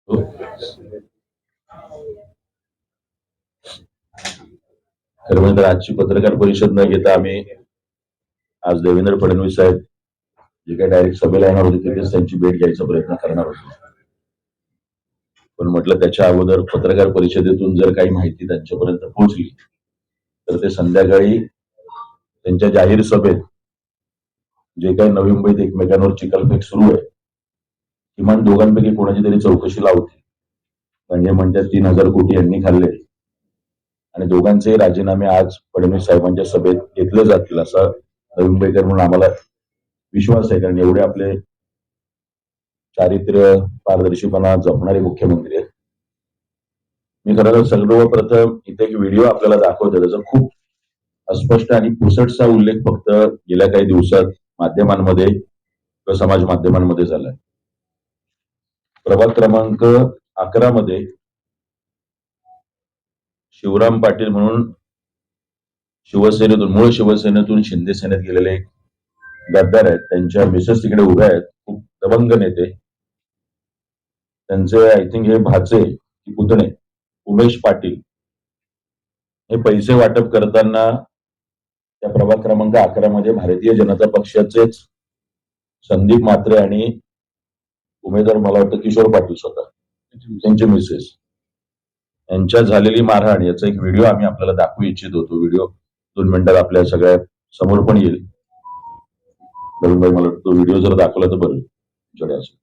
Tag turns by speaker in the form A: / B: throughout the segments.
A: हो. खरं म्हणजे तर आजची पत्रकार परिषद न घेता आम्ही आज देवेंद्र फडणवीस साहेब जे काही डायरेक्ट सभेला येणार होते तिथेच त्यांची भेट घ्यायचा प्रयत्न करणार होतो. पण म्हटलं त्याच्या अगोदर पत्रकार परिषदेतून जर काही माहिती त्यांच्यापर्यंत पोहोचली तर ते संध्याकाळी त्यांच्या जाहीर सभेत जे काही नवी मुंबईत एकमेकांवर चिखलफेक सुरू आहे किमान दोघांपैकी कोणाची तरी चौकशी लावते. म्हणजे म्हणतात 3,000 कोटी यांनी खाल्ले आणि दोघांचे राजीनामे आज फडणवीस साहेबांच्या सभेत घेतले जातील असा नवी मुंबईकर म्हणून आम्हाला विश्वास आहे. कारण एवढे आपले चारित्र्य पारदर्शीपणा जपणारे मुख्यमंत्री आहेत. मी खरं तर सर्वप्रथम इथे एक व्हिडिओ आपल्याला दाखवतो त्याचा खूप अस्पष्ट आणि पुसटसा उल्लेख फक्त गेल्या काही दिवसात माध्यमांमध्ये किंवा समाज माध्यमांमध्ये झालाय. प्रभाग क्रमांक 11 मध्ये शिवराम पाटील म्हणून शिवसेनेतून मूळ शिवसेनेतून शिंदे सेनेत गेलेले गद्दार आहेत. त्यांच्या मिसेस तिकडे उभ्या आहेत. खूप दबंग नेते. त्यांचे आय थिंक हे भाचे की पुतणे उमेश पाटील हे पैसे वाटप करताना त्या प्रभाग क्रमांक 11 मध्ये भारतीय जनता पक्षाचेच संदीप म्हात्रे आणि उमेदवार मला वाटतं किशोर पाटील स्वतः त्यांचे मिसेस यांच्या झालेली मारहाण याचा एक व्हिडिओ आम्ही आपल्याला दाखवू इच्छित होतो. व्हिडिओ 2 मिनिटात आपल्या सगळ्या समोर पण येईल. नवीन मला तो व्हिडिओ जर दाखवला तर बरं तुमच्याकडे असेल.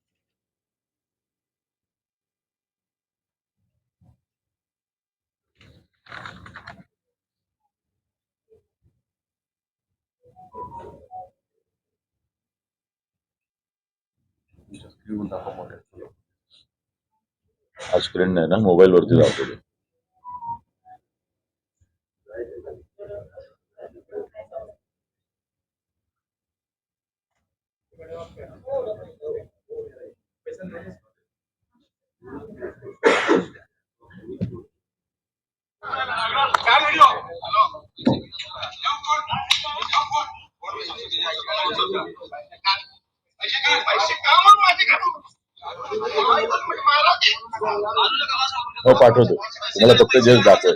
A: हा स्क्रीन नाही ना मोबाईल वरती दाखवतो. हो पाठवतो तुम्हाला फक्त जस्ट दाखवेल.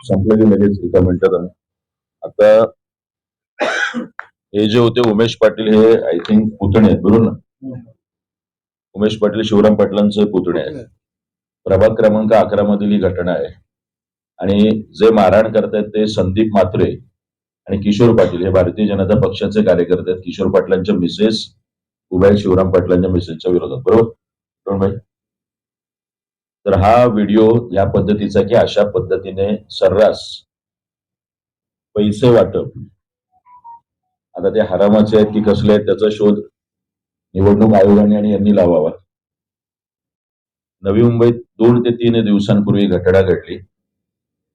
A: संपलं की लगेच एका मिनिटात. आता हे जे होते उमेश पाटील हे आय थिंक पुतणे आहेत बरोबर ना. उमेश पाटील शिवराम पाटलांचे पुतणे आहेत. प्रभाग क्रमांक 11 मधील ही घटना आहे आणि जे मारहाण करतायत ते संदीप म्हात्रे आणि किशोर पाटील हे भारतीय जनता पक्षाचे कार्यकर्ते आहेत. किशोर पाटलांच्या मिसेस उभ्या आहेत शिवराम पाटलांच्या मिसेसच्या विरोधात बरोबर भाई. तर हा व्हिडिओ या पद्धतीचा की अशा पद्धतीने सर्रास पैसे वाटप आता ते हरामाचे आहेत की कसले आहेत त्याचा शोध निवडणूक आयोगाने आणि यांनी लावावा. नवी मुंबईत 2 ते 3 दिवसांपूर्वी घटना घडली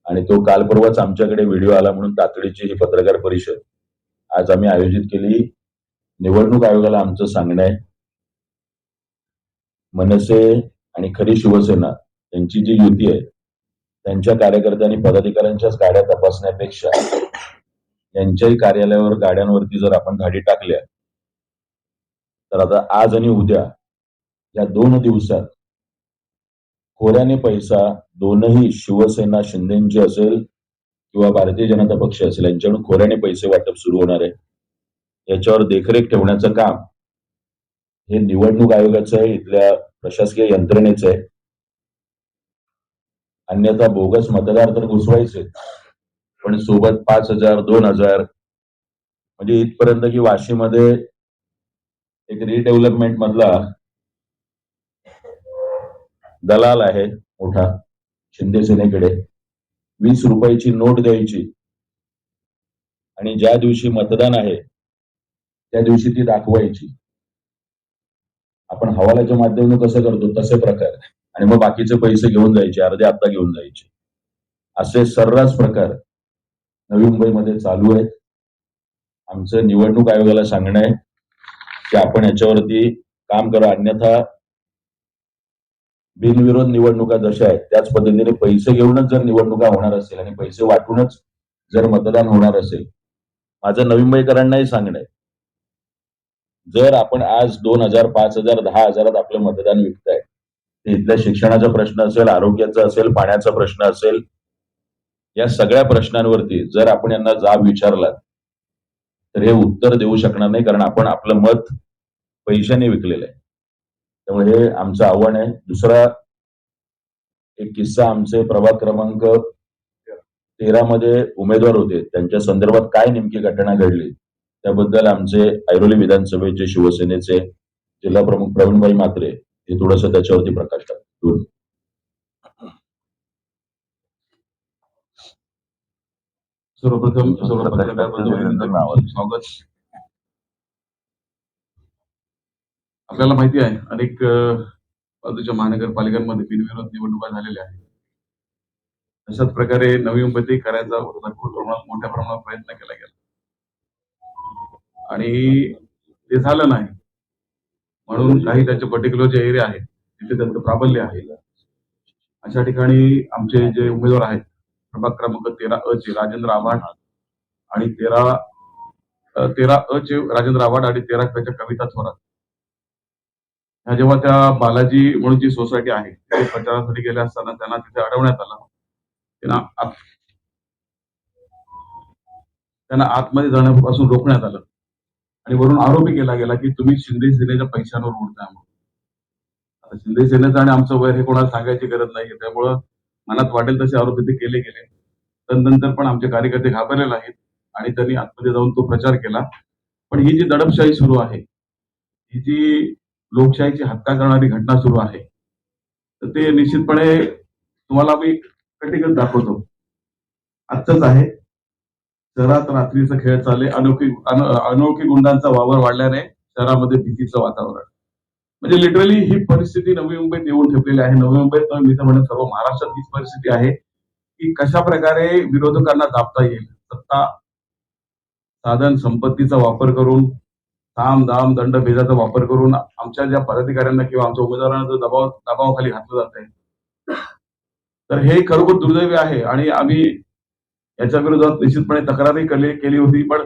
A: आणि तो काल परवाच आमच्याकडे व्हिडिओ आला म्हणून तातडीची ही पत्रकार परिषद आज आम्ही आयोजित केली. निवडणूक आयोगाला आमचं सांगणं आहे मनसे आणि खरी शिवसेना यांची जी युती आहे त्यांच्या कार्यकर्ते आणि पदाधिकाऱ्यांच्याच गाड्या तपासण्यापेक्षा यांच्याही कार्यालयावर गाड्यांवरती जर आपण धाडी टाकल्या तर आता आज आणि उद्या या 2 दिवसात खोऱ्याने पैसा दोनही शिवसेना शिंदेची असेल किंवा भारतीय जनता पक्ष असेल यांच्याकडून खोऱ्याने पैसे वाटप सुरू होणार आहे. याच्यावर देखरेख ठेवण्याचं काम हे निवडणूक आयोगाचं आहे, इथल्या प्रशासकीय यंत्रणेचं आहे. अन्यथा बोगस मतदार तर घुसवायचे, पण सोबत 5,000 2,000 म्हणजे इथपर्यंत की वाशीमध्ये एक रिडेव्हलपमेंट मधला दलाल आहे मोठा शिंदे सेनेकडे, 20 रुपयाची नोट द्यायची आणि ज्या दिवशी मतदान आहे त्या दिवशी ती दाखवायची. आपण हवालाच्या माध्यमातून कसं करतो तसे प्रकार, आणि मग बाकीचे पैसे घेऊन जायचे, अर्धे हप्ता घेऊन जायचे. असे सर्रास प्रकार नवी मुंबईमध्ये चालू आहेत. आमचं निवडणूक आयोगाला सांगणं आहे की आपण याच्यावरती काम करा, अन्यथा बिनविरोध निवडणुका जशा आहेत त्याच पद्धतीने पैसे घेऊनच जर निवडणुका होणार असेल आणि पैसे वाटूनच जर मतदान होणार असेल, माझं नवी मुंबईकरांनाही सांगणं आहे, जर आपण आज 2,000 5,000 10,000 आपलं मतदान विकताय, इथल्या शिक्षणाचा प्रश्न असेल, आरोग्याचा असेल, पाण्याचा प्रश्न असेल, या सगळ्या प्रश्नांवरती जर आपण यांना जाब विचारला तर हे उत्तर देऊ शकणार नाही, कारण आपण आपलं मत पैशाने विकलेलं आहे. त्यामुळे हे आमचं आव्हान आहे. दुसरा एक किस्सा, आमचे प्रभाग क्रमांक 13 मध्ये उमेदवार होते, त्यांच्या संदर्भात काय नेमकी घटना घडली त्याबद्दल आमचे ऐरोली विधानसभेचे शिवसेनेचे जिल्हा प्रमुख प्रवीणभाई म्हात्रे हे थोडंसं त्याच्यावरती प्रकाश टाकतील.
B: सर्वप्रथम सर्व पत्रकार बंधूंचं स्वागत. आपल्याला माहिती आहे अनेक बाजूच्या महानगरपालिकांमध्ये बिनविरोध निवडणुका झालेल्या आहेत. अशाच प्रकारे नवी मुंबईतही करायचा भरपूर प्रमाणात मोठ्या प्रमाणात प्रयत्न केला गेला आणि ते झालं नाही, म्हणून काही त्याचे पर्टिक्युलर जे एरिया आहेत तिथे त्यांचं प्राबल्य आहे. अशा ठिकाणी आमचे जे उमेदवार आहेत प्रभाग क्रमांक 13 चे राजेंद्र आव्हाड आणि 13 चे राजेंद्र आव्हाड आणि 13 च्या कविता थोरात ह्या जेव्हा त्या बालाजी म्हणून जी सोसायटी आहे तिथे प्रचारासाठी गेले असताना त्यांना तिथे अडवण्यात आलं. त्यांना आतमध्ये जाण्यापासून रोखण्यात आलं आणि वरून आरोपही केला गेला की तुम्ही शिंदे सेनेच्या पैशांवर उडताय म्हणून. आता शिंदे सेनेचं आणि आमचं वैर हे कोणाला सांगायची गरज नाहीये, त्यामुळं मनात वाटेल तसे आरोप तिथे केले गेले. नंतर पण आमचे कार्यकर्ते घाबरलेले आहेत आणि त्यांनी आतमध्ये जाऊन तो प्रचार केला. पण ही जी दडपशाही सुरू आहे, ही जी लोकशाहीची हत्या करणारी घटना सुरू आहे, तर ते निश्चितपणे तुम्हाला मी कटिगत दाखवतो. आजच आहे, शहरात रात्रीचा खेळ चालले, अनोळखी गुंडांचा वावर वाढल्याने शहरामध्ये भीतीचं वातावरण. म्हणजे लिटरली ही परिस्थिती नवी मुंबईत येऊन ठेवलेली आहे. नवी मुंबईत मी तर म्हणेन सर्व महाराष्ट्रात हीच परिस्थिती आहे की कशा प्रकारे विरोधकांना दाबता येईल. सत्ता, साधन, संपत्तीचा वापर करून, साम दाम दंड भेदाचा वापर करून आमच्या ज्या पदाधिकाऱ्यांना किंवा आमच्या उमेदवारांना जो दबावाखाली घातलं जात आहे, तर हे खरोखर दुर्दैवी आहे आणि आम्ही याच्या विरोधात निश्चितपणे तक्रारही केली होती, पण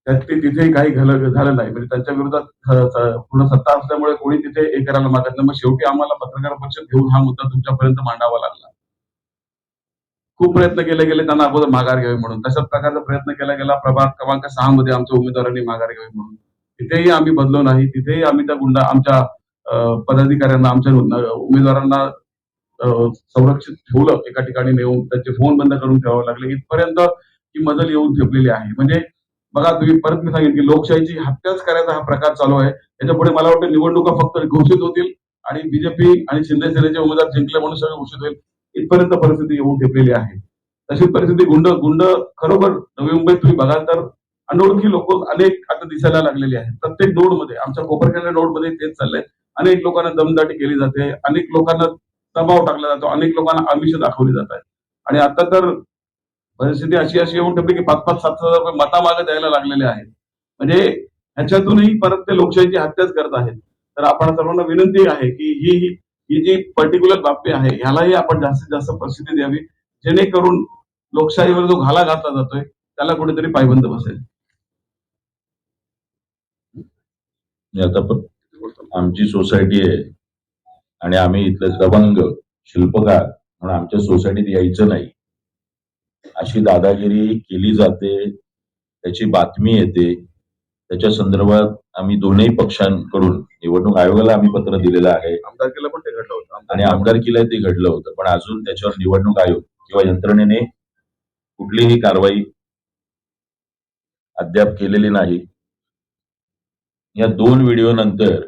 B: तिथेही काही झालं नाही. म्हणजे त्यांच्या विरोधात पूर्ण सत्ता असल्यामुळे कोणी तिथे हे करायला मागत नाही. मग शेवटी आम्हाला पत्रकार परिषद घेऊन हा मुद्दा तुमच्यापर्यंत मांडावा लागला. खूप प्रयत्न केले गेले त्यांना अगोदर माघार घ्यावी म्हणून. तशाच प्रकारचा प्रयत्न केला गेला प्रभाग क्रमांक 6 मध्ये आमच्या उमेदवारांनी माघार घ्यावी म्हणून. तिथेही आम्ही बदलो नाही. तिथेही आम्ही त्या आमच्या पदाधिकाऱ्यांना, आमच्या उमेदवारांना संरक्षित ठेवलं. एका ठिकाणी नेऊन त्यांचे फोन बंद करून ठेवावे लागले. इथपर्यंत ही मजल येऊन ठेपलेली आहे. म्हणजे बघा, तुम्ही परत मी सांगेन की लोकशाहीची हत्याच करायचा हा प्रकार चालू आहे. याच्यापुढे मला वाटतं निवडणुका फक्त घोषित होतील आणि बीजेपी आणि शिंदे सेनेचे उमेदवार जिंकले म्हणून सगळं घोषित होईल. इथपर्यंत परिस्थिती येऊन ठेपलेली आहे. तशी परिस्थिती गुंड खरोखर नवी मुंबईत तुम्ही बघाल तर अनोळखी लोक अनेक आता दिसायला लागलेली आहेत. प्रत्येक नोडमध्ये, आमच्या कोपरखेडल्या नोडमध्ये तेच चाललंय. अनेक लोकांना दमदाटी केली जाते, अनेक लोकांना दबाव टाकला जातो, अनेक लोकांना आमिष दाखवली जात आहे. आणि आता तर परिस्थिती अशी येऊन ठेपली की 5,000-7,000 रुपये मतामागे द्यायला लागलेले आहेत. म्हणजे ह्याच्यातूनही परत ते लोकशाहीची हत्याच करत आहेत. तर आपण सर्वांना विनंती आहे की ही जी पर्टिक्युलर बातमी आहे ह्यालाही आपण जास्तीत जास्त प्रसिद्धी द्यावी, जेणेकरून लोकशाहीवर जो घाला घातला जातोय त्याला कुठेतरी पायबंद बसेल.
A: आता आमची सोसायटी आहे आणि आम्ही इथले दबंग शिल्पकार म्हणून आमच्या सोसायटीत यायचं नाही अशी दादागिरी केली जाते, त्याची बातमी येते. त्याच्या संदर्भात आम्ही दोन्ही पक्षांकडून निवडणूक आयोगाला आम्ही पत्र दिलेलं आहे
B: आमदारकीला पण ते घडलं होतं
A: आणि आमदारकीला ते घडलं होतं, पण अजून त्याच्यावर निवडणूक आयोग किंवा यंत्रणेने कुठलीही कारवाई अद्याप केलेली नाही. या 2 व्हिडिओ नंतर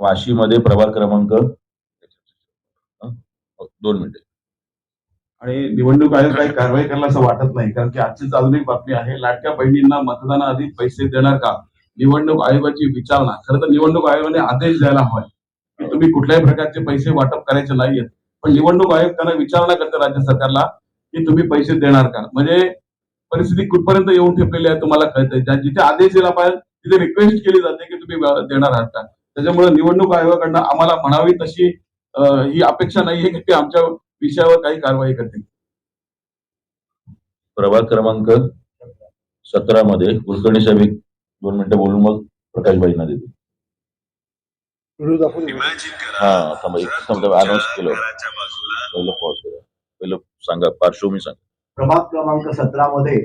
A: वाशीमध्ये प्रभाग क्रमांक 2 मिनिटे
B: आणि निवडणूक आयोग काही कारवाई करायला असं वाटत नाही, कारण की आजचीच अजून एक बातमी आहे, लाडक्या बहिणींना मतदानाआधी पैसे देणार का, निवडणूक आयोगाची विचारणा. खरं तर निवडणूक आयोगाने आदेश द्यायला हवाय की तुम्ही कुठल्याही प्रकारचे पैसे वाटप करायचे नाहीयेत, पण निवडणूक आयोग त्यांना विचारणा करते राज्य सरकारला की तुम्ही पैसे देणार का. म्हणजे परिस्थिती कुठपर्यंत येऊन ठेपलेली आहे तुम्हाला कळतंय. जिथे आदेश दिला पाहिजे तिथे रिक्वेस्ट केली जाते की तुम्ही देणार आहात का. त्याच्यामुळे निवडणूक आयोगाकडनं आम्हाला म्हणावी तशी ही अपेक्षा नाहीये की ते आमच्या विषयावर काही कारवाई करतील.
A: प्रभाग क्रमांक 17 मध्ये कुलकर्णी साहेब 2 मिनिटं बोलून मग प्रकाशबाईंना देतील. हा थांबा अनाऊन्स केलं पहिलं पॉज करा, पहिलं सांगा पार्श्वभूमी सांगा.
C: प्रभाग क्रमांक 17 मध्ये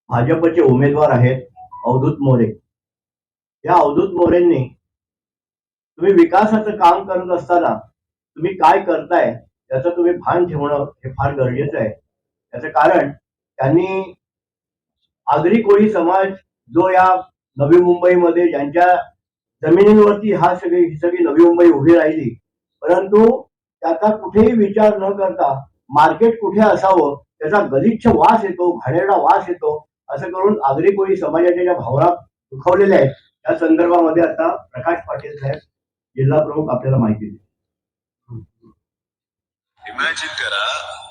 C: भाजपचे उमेदवार आहेत अवधूत मोरे. या अवधूत मोरेंनी तुम्ही विकासाचं काम करत असताना तुम्ही काय करताय याचं तुम्ही भान ठेवणं हे फार गरजेचं आहे. याचं कारण त्यांनी आगरी कोळी समाज जो या नवी मुंबईमध्ये ज्यांच्या जमिनींवरती ही सगळी नवी मुंबई उभी राहिली, परंतु त्याचा कुठेही विचार न करता मार्केट कुठे असावं त्याचा गलिच्छ वास येतो, घाणेरडा वास येतो, असं करून आगरी कोळी समाजाच्या ज्या भावना दुखावलेल्या आहेत त्या संदर्भामध्ये आता प्रकाश पाटील साहेब जिल्हा प्रमुख आपल्याला माहिती देतील.
D: इमॅजिन करा,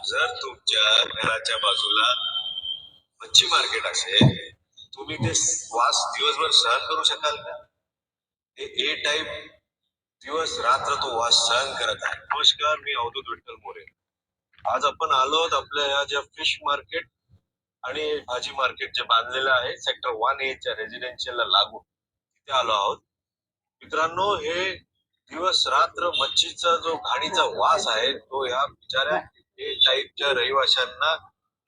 D: जर तुमच्या घराच्या बाजूला मच्छी मार्केट असेल, तुम्ही ते वास दिवसभर सहन करू शकाल का? ए टाईप दिवस रात्र तो वास सहन करत आहे. नमस्कार, मी अवधूत विठ्ठल मोरे. आज आपण आलो आहोत आपल्या या ज्या फिश मार्केट आणि भाजी मार्केट जे बांधलेलं आहे सेक्टर 1A च्या रेजिडेन्शियलला लागून, तिथे आलो आहोत. मित्रांनो, हे दिवस रात्र मच्छीचा जो घाणीचा वास आहे तो या बिचाऱ्या ए टाईपच्या रहिवाशांना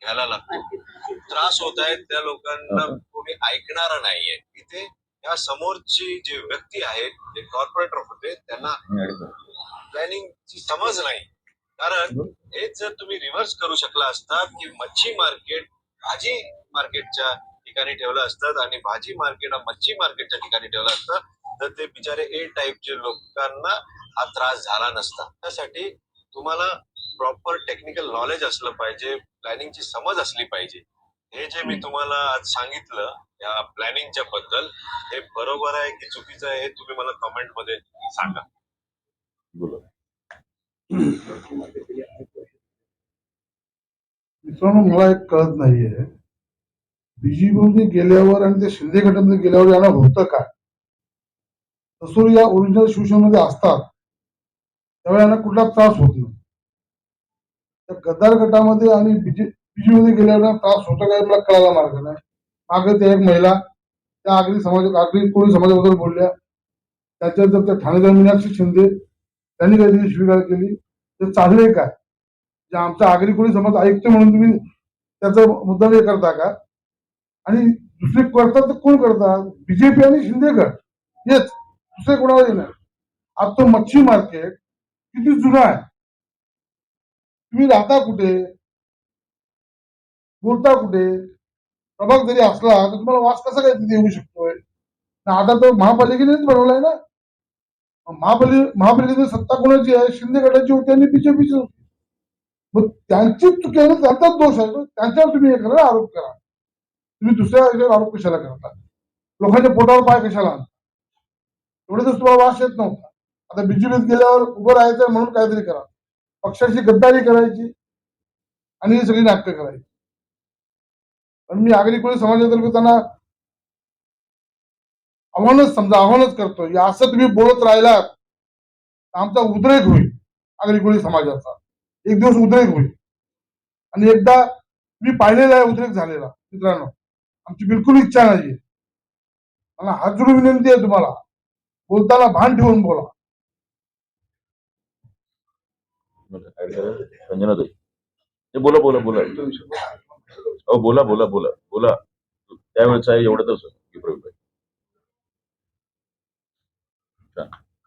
D: घ्यायला लागतो. त्रास होत आहेत त्या लोकांना, कोणी ऐकणारा नाहीये. इथे या समोरची जी व्यक्ती आहे जे कॉर्पोरेटर होते त्यांना प्लॅनिंगची समज नाही. कारण हेच जर तुम्ही रिव्हर्स करू शकला असतात की मच्छी मार्केट भाजी मार्केटच्या ठिकाणी ठेवलं असतात आणि भाजी मार्केट मच्छी मार्केटच्या ठिकाणी ठेवलं असतं, तर ते बिचारे ए टाईपचे लोकांना हा त्रास झाला नसता. त्यासाठी तुम्हाला प्रॉपर टेक्निकल नॉलेज असलं पाहिजे, प्लॅनिंगची समज असली पाहिजे. हे जे मी तुम्हाला आज सांगितलं या प्लॅनिंगच्या बद्दल, हे बरोबर आहे की चुकीचं आहे हे तुम्ही मला कमेंट मध्ये सांगा.
E: मित्रांनो, मला एक कळत नाहीये, बीजेपी मध्ये गेल्यावर आणि ते शिंदे गटामध्ये गेल्यावर यांना होतं काय. तसं या ओरिजिनल शिवसेनेमध्ये असतात त्यावेळी यांना कुठला त्रास होत नाही. त्या गद्दार गटामध्ये आणि बीजेपी मध्ये गेल्यावर त्रास होतो काय मला कळायला मार्ग नाही. मागे त्या एक महिला त्या आगरी कोळी समाजाबद्दल बोलल्या, त्याच्यानंतर त्या ठाणेदार मीनाक्षी शिंदे त्यांनी काहीतरी स्वीकार केली. ते चाललंय काय, जे आमचा आगरी कोळी समाज ऐकतो म्हणून तुम्ही त्याचा मुद्दा हे करता का. आणि दुसरे करतात तर कोण करतात, बीजेपी आणि शिंदे गट हेच, दुसरे कोणाला येणार. आज तो मच्छी मार्केट किती जुना आहे, तुम्ही राहता कुठे, बोलता कुठे, प्रभाग जरी असला तर तुम्हाला वास कसा काय तिथे येऊ शकतोय. आता तो महापालिकेनेच बनवलाय ना. महापालिकेची सत्ता कोणाची आहे, शिंदे गटाची होती आणि बीजेपीची होती. मग त्यांची चुकी आहे, त्यांचाच दोष आहे, त्यांच्यावर तुम्ही हे करा, आरोप करा. तुम्ही दुसऱ्या आरोप कशाला करता, लोकांच्या पोटावर पाय कशाला आणता. एवढे तर तुम्हाला वास येत नव्हता. आता बीजेपीत गेल्यावर उभं राहायचं म्हणून काहीतरी करा, पक्षाची गद्दारी करायची आणि ही सगळी नाटकं करायची. पण मी आगरी कोळी समाजातर्फे त्यांना आव्हानच करतो, असं तुम्ही बोलत राहिलात आमचा उद्रेक होईल. आगरी कोळी समाजाचा एक दिवस उद्रेक होईल आणि एकदा मी पाहिलेला आहे उद्रेक झालेला. मित्रांनो, आमची बिलकुल इच्छा नाहीये. मला हात जोडून विनंती आहे, तुम्हाला बोलताना भान ठेवून बोला.
A: संजना ताई बोला. हो बोला बोला बोला बोला. त्यावेळेस आहे एवढंच की प्रवीण भाई.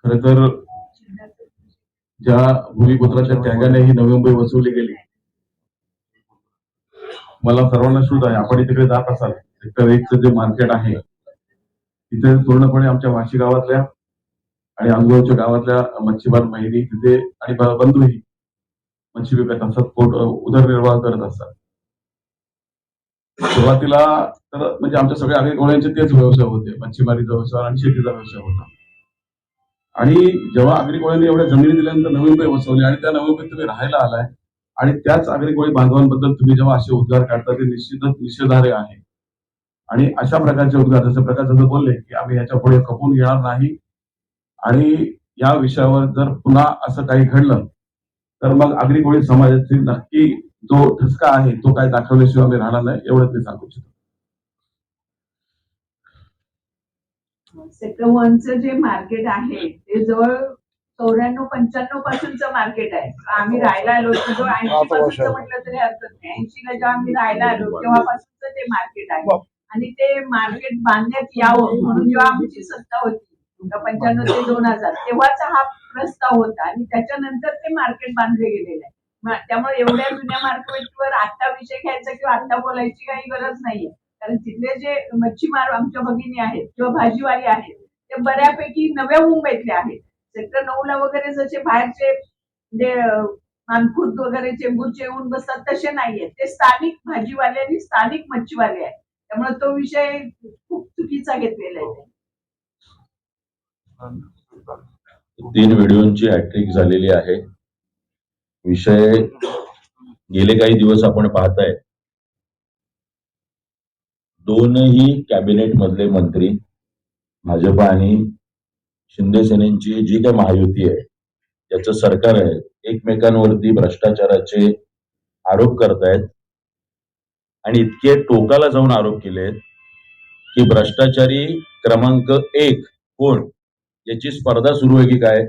B: खरं तर ज्या भूमिपुत्राच्या त्यागाने ही नवी मुंबई वसवली गेली, मला सर्वांना शोध आहे, आपण तिकडे जात असाल सेक्टर 1चं जे मार्केट आहे तिथे पूर्णपणे आमच्या वाशी गावातल्या आणि आजूबाजूच्या गावातल्या मच्छीमार महिनी तिथे आणि बंधूही मच्छी विकत असतात, उदरनिर्वाह करत असतात. सुरुवातीला तर म्हणजे आमच्या सगळ्या आगरी कोळ्यांचे तेच व्यवसाय होते, मच्छीमारीचा व्यवसाय आणि शेतीचा व्यवसाय होता. आणि जेव्हा आगरी कोळ्यांनी एवढ्या जमिनी दिल्यानंतर नवी मुंबई वसवली आणि त्या नवी मुंबईत तुम्ही राहायला आलाय आणि त्याच आगरी कोळी बांधवांबद्दल तुम्ही जेव्हा असे उद्गार काढता ते निश्चितच निषेधार्ह आहे. आणि अशा प्रकारचे उद्गार जसं प्रकाश दादा बोलले की आम्ही याच्या पुढे खपून घेणार नाही आणि या विषयावर जर पुन्हा असं काही घडलं तर मग आगरी कोळी समाजाची नक्की जो ठसका आहे तो काय दाखवल्याशिवाय आम्ही राहणार नाही, एवढंच मी सांगू इच्छितो.
F: सेक्टर 1चं जे मार्केट आहे ते जवळ 94-95 पासूनचं मार्केट आहे. आम्ही राहायला आलो जवळ 80 पासूनचं म्हटलं तरी हरकत नाही. 80 ला जेव्हा आम्ही राहायला आलो तेव्हापासूनचं ते मार्केट आहे आणि ते मार्केट बांधण्यात यावं म्हणून जेव्हा आमची सत्ता होती 95 ते 2000 तेव्हाचा हा प्रस्ताव होता आणि त्याच्यानंतर ते मार्केट बांधले गेलेलं आहे. त्यामुळे एवढ्या जुन्या मार्केटवर आता विषय घ्यायचा किंवा आता बोलायची काही गरज नाहीये. कारण तिथले जे मच्छीमार आमच्या भगिनी आहेत किंवा भाजीवाले आहेत ते बऱ्यापैकी नव्या मुंबईतले आहेत. सेक्टर 9ला वगैरे जसे बाहेरचे जे मानखुर्द वगैरे चेंबूरचे येऊन बसतात तसे नाहीये. ते स्थानिक भाजीवाले आणि स्थानिक मच्छीवाले आहेत. त्यामुळे तो विषय खूप चुकीचा घेतलेला आहे.
A: 3 व्हिडिओची हॅट्रिक झालेली आहे. विषय गेले काही दिवस आपण पाहताय, दोनही कॅबिनेट मधले मंत्री भाजप आणि शिंदे सेनेची जी काही महायुती आहे याचं सरकार आहे एकमेकांवरती भ्रष्टाचाराचे आरोप करतायत आणि इतके टोकाला जाऊन आरोप केलेत की भ्रष्टाचारी क्रमांक 1 कोण याची स्पर्धा सुरू आहे की काय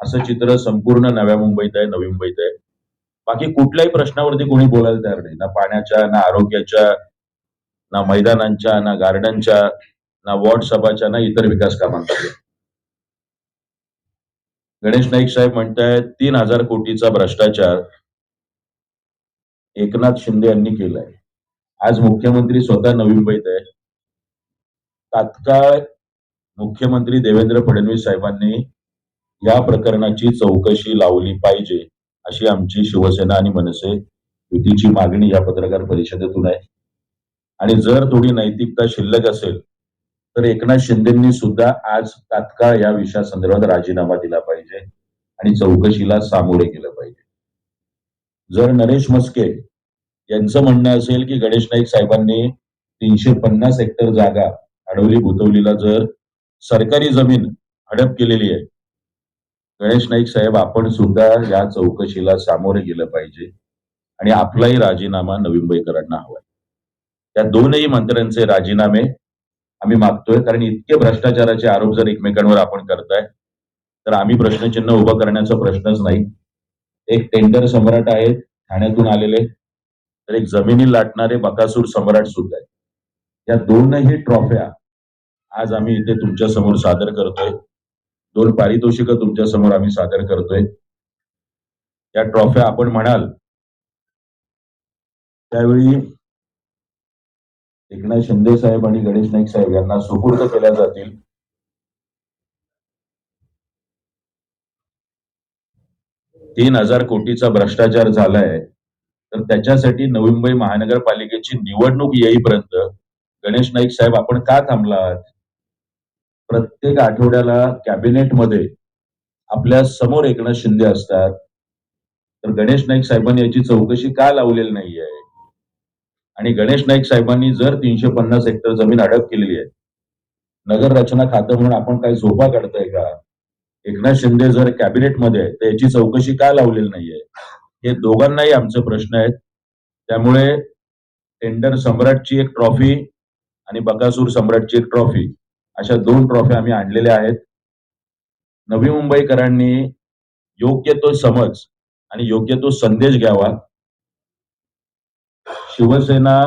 A: असं चित्र संपूर्ण नव्या मुंबईत आहे, नवी मुंबईत आहे. बाकी कुठल्याही प्रश्नावरती कोणी बोलायला तयार नाही, ना पाण्याच्या, ना आरोग्याच्या, ना मैदानांच्या, ना गार्डनच्या, ना वॉर्ड सभाच्या, ना इतर विकास कामांच्या. गणेश नाईक साहेब म्हणतायत 3000 कोटीचा भ्रष्टाचार एकनाथ शिंदे यांनी केलाय. आज मुख्यमंत्री स्वतः नवी मुंबईत आहे. तात्काळ मुख्यमंत्री देवेंद्र फडणवीस साहेबांनी या प्रकरणाची चौकशी लावली पाहिजे अशी आमची शिवसेना आणि मनसे युतीची मागणी या पत्रकार परिषदेतून आहे. आणि जर थोडी नैतिकता शिल्लक असेल तर एकनाथ शिंदेंनी सुद्धा आज तात्काळ या विषयासंदर्भात राजीनामा दिला पाहिजे आणि चौकशीला सामोरे गेलं पाहिजे. जर नरेश म्हस्के यांचं म्हणणं असेल की गणेश नाईक साहेबांनी 350 हेक्टर जागा आडवली बुतवलीला जर सरकारी जमीन हडप केलेली आहे, गणेश नाईक साहेब आपण सुद्धा या चौकशीला सामोरे गेलं पाहिजे आणि आपलाही राजीनामा नवी मुंबईकरांना हवाय. त्या दोनही मंत्र्यांचे राजीनामे आम्ही मागतोय, कारण इतके भ्रष्टाचाराचे आरोप जर एकमेकांवर आपण करताय तर आम्ही प्रश्नचिन्ह उभं करण्याचा प्रश्नच नाही. एक टेंडर सम्राट आहेत ठाण्यातून आलेले, तर एक जमिनी लाटणारे बकासूर सम्राट सुद्धा आहे. या दोनही ट्रॉफ्या आज आम्ही इथे तुमच्या समोर सादर करतोय. 2 पारितोषिकं तुमच्या समोर आम्ही सादर करतोय. या ट्रॉफ्या आपण म्हणाल त्यावेळी एकनाथ शिंदे साहेब आणि गणेश नाईक साहेब यांना सुपूर्द केल्या जातील. $3,000 कोटीचा भ्रष्टाचार झालाय तर त्याच्यासाठी नवी मुंबई महानगरपालिकेची निवडणूक येईपर्यंत गणेश नाईक साहेब आपण का थांबलात? प्रत्येक आठवड्याला कॅबिनेटमध्ये आपल्या समोर एकनाथ शिंदे असतात, तर गणेश नाईक साहेबांनी याची चौकशी का लावलेली नाहीये? आणि गणेश नाईक साहेबांनी जर 350 हेक्टर जमीन अडप केलेली आहे, नगर रचना खातं म्हणून आपण काय झोपा काढताय का? एकनाथ शिंदे जर कॅबिनेटमध्ये आहे तर याची चौकशी का लावलेली नाहीये? हे दोघांनाही आमचे प्रश्न आहेत. त्यामुळे टेंडर सम्राटची एक ट्रॉफी आणि बकासूर सम्राटची एक ट्रॉफी, अशा 2 ट्रॉफी आम्ही आणलेल्या आहेत. नवी मुंबईकरांनी योग्य तो समज आणि योग्य तो संदेश घ्यावा. शिवसेना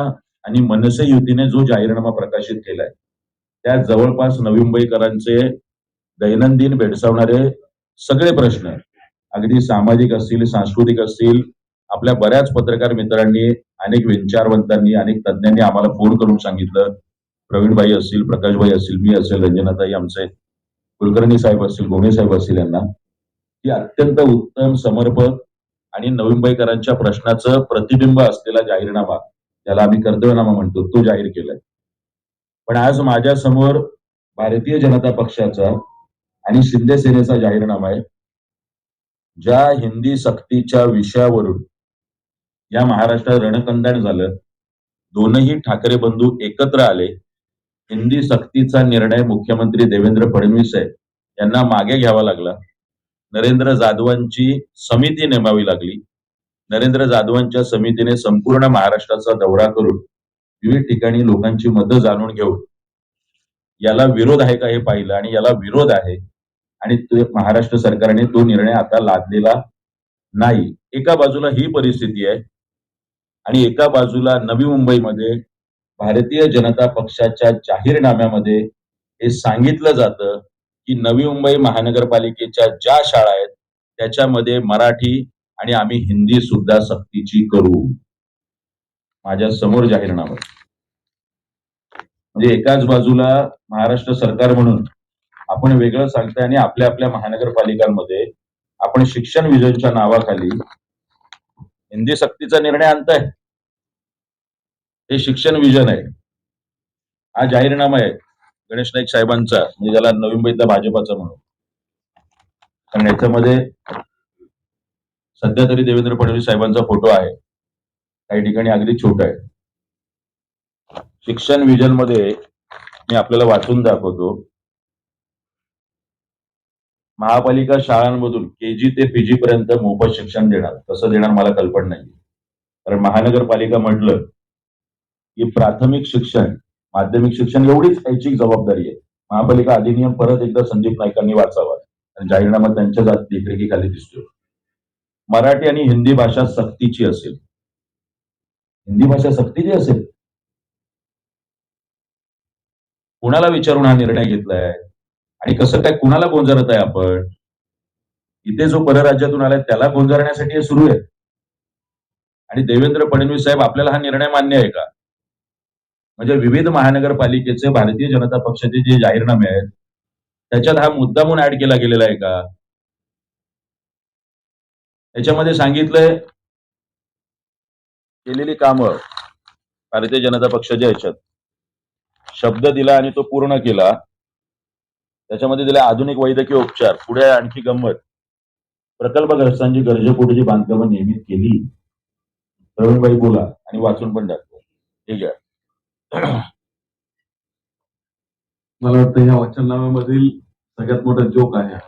A: आणि मनसे युतीने जो जाहीरनामा प्रकाशित केलाय त्या जवळपास नवी मुंबईकरांचे दैनंदिन भेडसावणारे सगळे प्रश्न, अगदी सामाजिक असतील, सांस्कृतिक असतील, आपल्या बऱ्याच पत्रकार मित्रांनी, अनेक विचारवंतांनी, अनेक तज्ज्ञांनी आम्हाला फोन करून सांगितलं, प्रवीणभाई असतील, प्रकाशभाई असतील, मी असेल, रंजनाताई आमचे कुलकर्णी साहेब असतील, गोणे साहेब असतील, यांना की अत्यंत उत्तम, समर्पक आणि नवी मुंबईकरांच्या प्रश्नाचं प्रतिबिंब असलेला जाहीरनामा, ज्याला आम्ही कर्तव्यनामा म्हणतो, तो जाहीर केलाय. पण आज माझ्या समोर भारतीय जनता पक्षाचा आणि शिंदे सेनेचा जाहीरनामा आहे, ज्या हिंदी सक्तीच्या विषयावरून या महाराष्ट्रात रणकंदाण झालं. दोनही ठाकरे बंधू एकत्र आले. हिंदी सक्तीचा निर्णय मुख्यमंत्री देवेंद्र फडणवीस साहेब यांना मागे घ्यावा लागला. नरेंद्र जाधवांची समिती नेमावी लागली. नरेंद्र जाधवांच्या समितीने संपूर्ण महाराष्ट्राचा दौरा करून विविध ठिकाणी लोकांची मतं जाणून घेऊन याला विरोध आहे का हे पाहिलं आणि याला विरोध आहे आणि महाराष्ट्र सरकारने तो निर्णय आता लादलेला नाही. एका बाजूला ही परिस्थिती आहे आणि एका बाजूला नवी मुंबईमध्ये भारतीय जनता पक्षाच्या जाहीरनाम्यामध्ये हे सांगितलं जातं की नवी मुंबई महानगरपालिकेच्या ज्या शाळा आहेत त्याच्यामध्ये मराठी आणि आम्ही हिंदी सुद्धा सक्तीची करू. माझ्या समोर जाहीरनामा. म्हणजे एकाच बाजूला महाराष्ट्र सरकार म्हणून आपण वेगळं सांगताय आणि आपल्या आपल्या महानगरपालिकांमध्ये आपण शिक्षण विजनच्या नावाखाली हिंदी सक्तीचा निर्णय आणताय. हे शिक्षण विजन आहे. हा जाहीरनामा आहे गणेश नाईक साहेबांचा, म्हणजे ज्याला नवी मुंबईतला भाजपाचा म्हणून. कारण याच्यामध्ये सध्या तरी देवेंद्र फडणवीस साहेबांचा फोटो आहे, काही ठिकाणी अगदी छोटा आहे. शिक्षण विजन मध्ये मी आपल्याला वाचून दाखवतो. महापालिका शाळांमधून केजी ते पीजी पर्यंत मोफत शिक्षण देणार. कसं देणार मला कल्पना नाही, कारण महानगरपालिका म्हटलं की प्राथमिक शिक्षण, माध्यमिक शिक्षण एवढीच ऐच्छिक जबाबदारी आहे. महापालिका अधिनियम परत एकदा संदीप नाईकांनी वाचावा आणि जाहीरनामा त्यांच्या देखरेखीखाली दिसतोय. मराठी आणि हिंदी भाषा सक्तीची असेल. हिंदी भाषा सक्तीची असेल. कुणाला विचारून हा निर्णय घेतलाय आणि कसं काय, कुणाला गोंजारत आहे आपण? इथे जो परराज्यातून आलाय त्याला गोंजारण्यासाठी हे सुरू आहे. आणि देवेंद्र फडणवीस साहेब, आपल्याला हा निर्णय मान्य आहे का? म्हणजे विविध महानगरपालिकेचे भारतीय जनता पक्षाचे जे जाहीरनामे आहेत त्याच्यात हा मुद्दा म्हणून ऍड केला गेलेला आहे का? याच्यामध्ये सांगितलंय केलेली कामं भारतीय जनता पक्षाच्या याच्यात शब्द दिला आणि तो पूर्ण केला. त्याच्यामध्ये दिला आधुनिक वैद्यकीय उपचार. पुढे आणखी गंमत, प्रकल्पग्रस्तांची गरजेपोटीची बांधकामं नियमित केली. प्रवीणबाई बोला आणि वाचून पण दाखवा. ठीक आहे.
B: मला वाटतं या वचननाम्यामधील सगळ्यात मोठा जोक आहे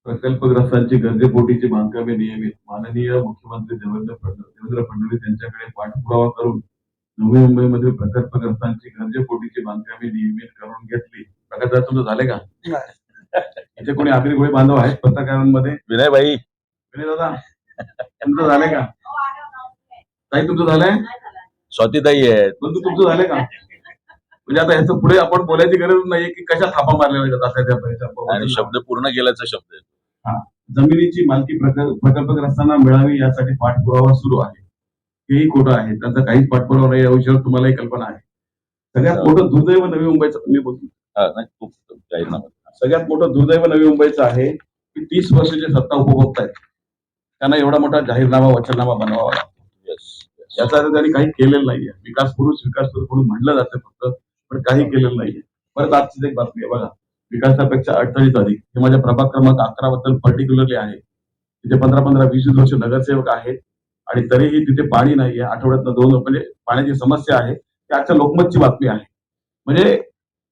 B: प्रकल्पग्रस्तांची गरजेपोटीची बांधकामे नियमित. माननीय मुख्यमंत्री देवेंद्र फडणवीस यांच्याकडे पाठपुरावा करून नवी मुंबईमध्ये प्रकल्पग्रस्तांची गरजेपोटीची बांधकामे नियमित करून घेतली. प्रकार तुमचं झाले का? इथे कोणी आगरी गोळी बांधव आहेत पत्रकारांमध्ये?
A: विनय भाई,
B: विनय दादा तुमचं झालंय का? ताई तुमचं झालंय?
A: स्वातीताई आहेत.
B: बंधू तुमचं झालंय का? म्हणजे आता ह्याचं पुढे आपण बोलायची गरज नाहीये की कशा थापा मारलेल्या जातात.
A: आणि शब्द पूर्ण केल्याचा शब्द आहे.
B: जमिनीची मालकी प्रकल्पग्रस्तांना मिळावी यासाठी पाठपुरावा सुरू आहे. हेही खोटं आहे. त्यांचा काहीच पाठपुरावा नाही या विषयावर तुम्हालाही कल्पना आहे. सगळ्यात मोठं दुर्दैव नवी मुंबईचं, मी बोलतो सगळ्यात मोठं दुर्दैव नवी मुंबईचं आहे की 30 वर्षाची सत्ता उपभोगतायत त्यांना एवढा मोठा जाहीरनामा, वचननामा बनवावा लागतो. याचा अर्थ त्यांनी काही केलेलं नाहीये. विकास पुरुष म्हणून म्हटलं जातं फक्त, पण काही केलेलं नाहीये. परत आजचीच एक बातमी आहे बघा, विकासापेक्षा अडचणीत अधिक. हे माझ्या प्रभाग क्रमांक 11 बद्दल पर्टिक्युलरली आहे. तिथे 15-20 वर्ष नगरसेवक आहेत आणि तरीही तिथे पाणी नाहीये. आठवड्यातनं 2 म्हणजे पाण्याची समस्या आहे. ती आजच्या लोकमतची बातमी आहे. म्हणजे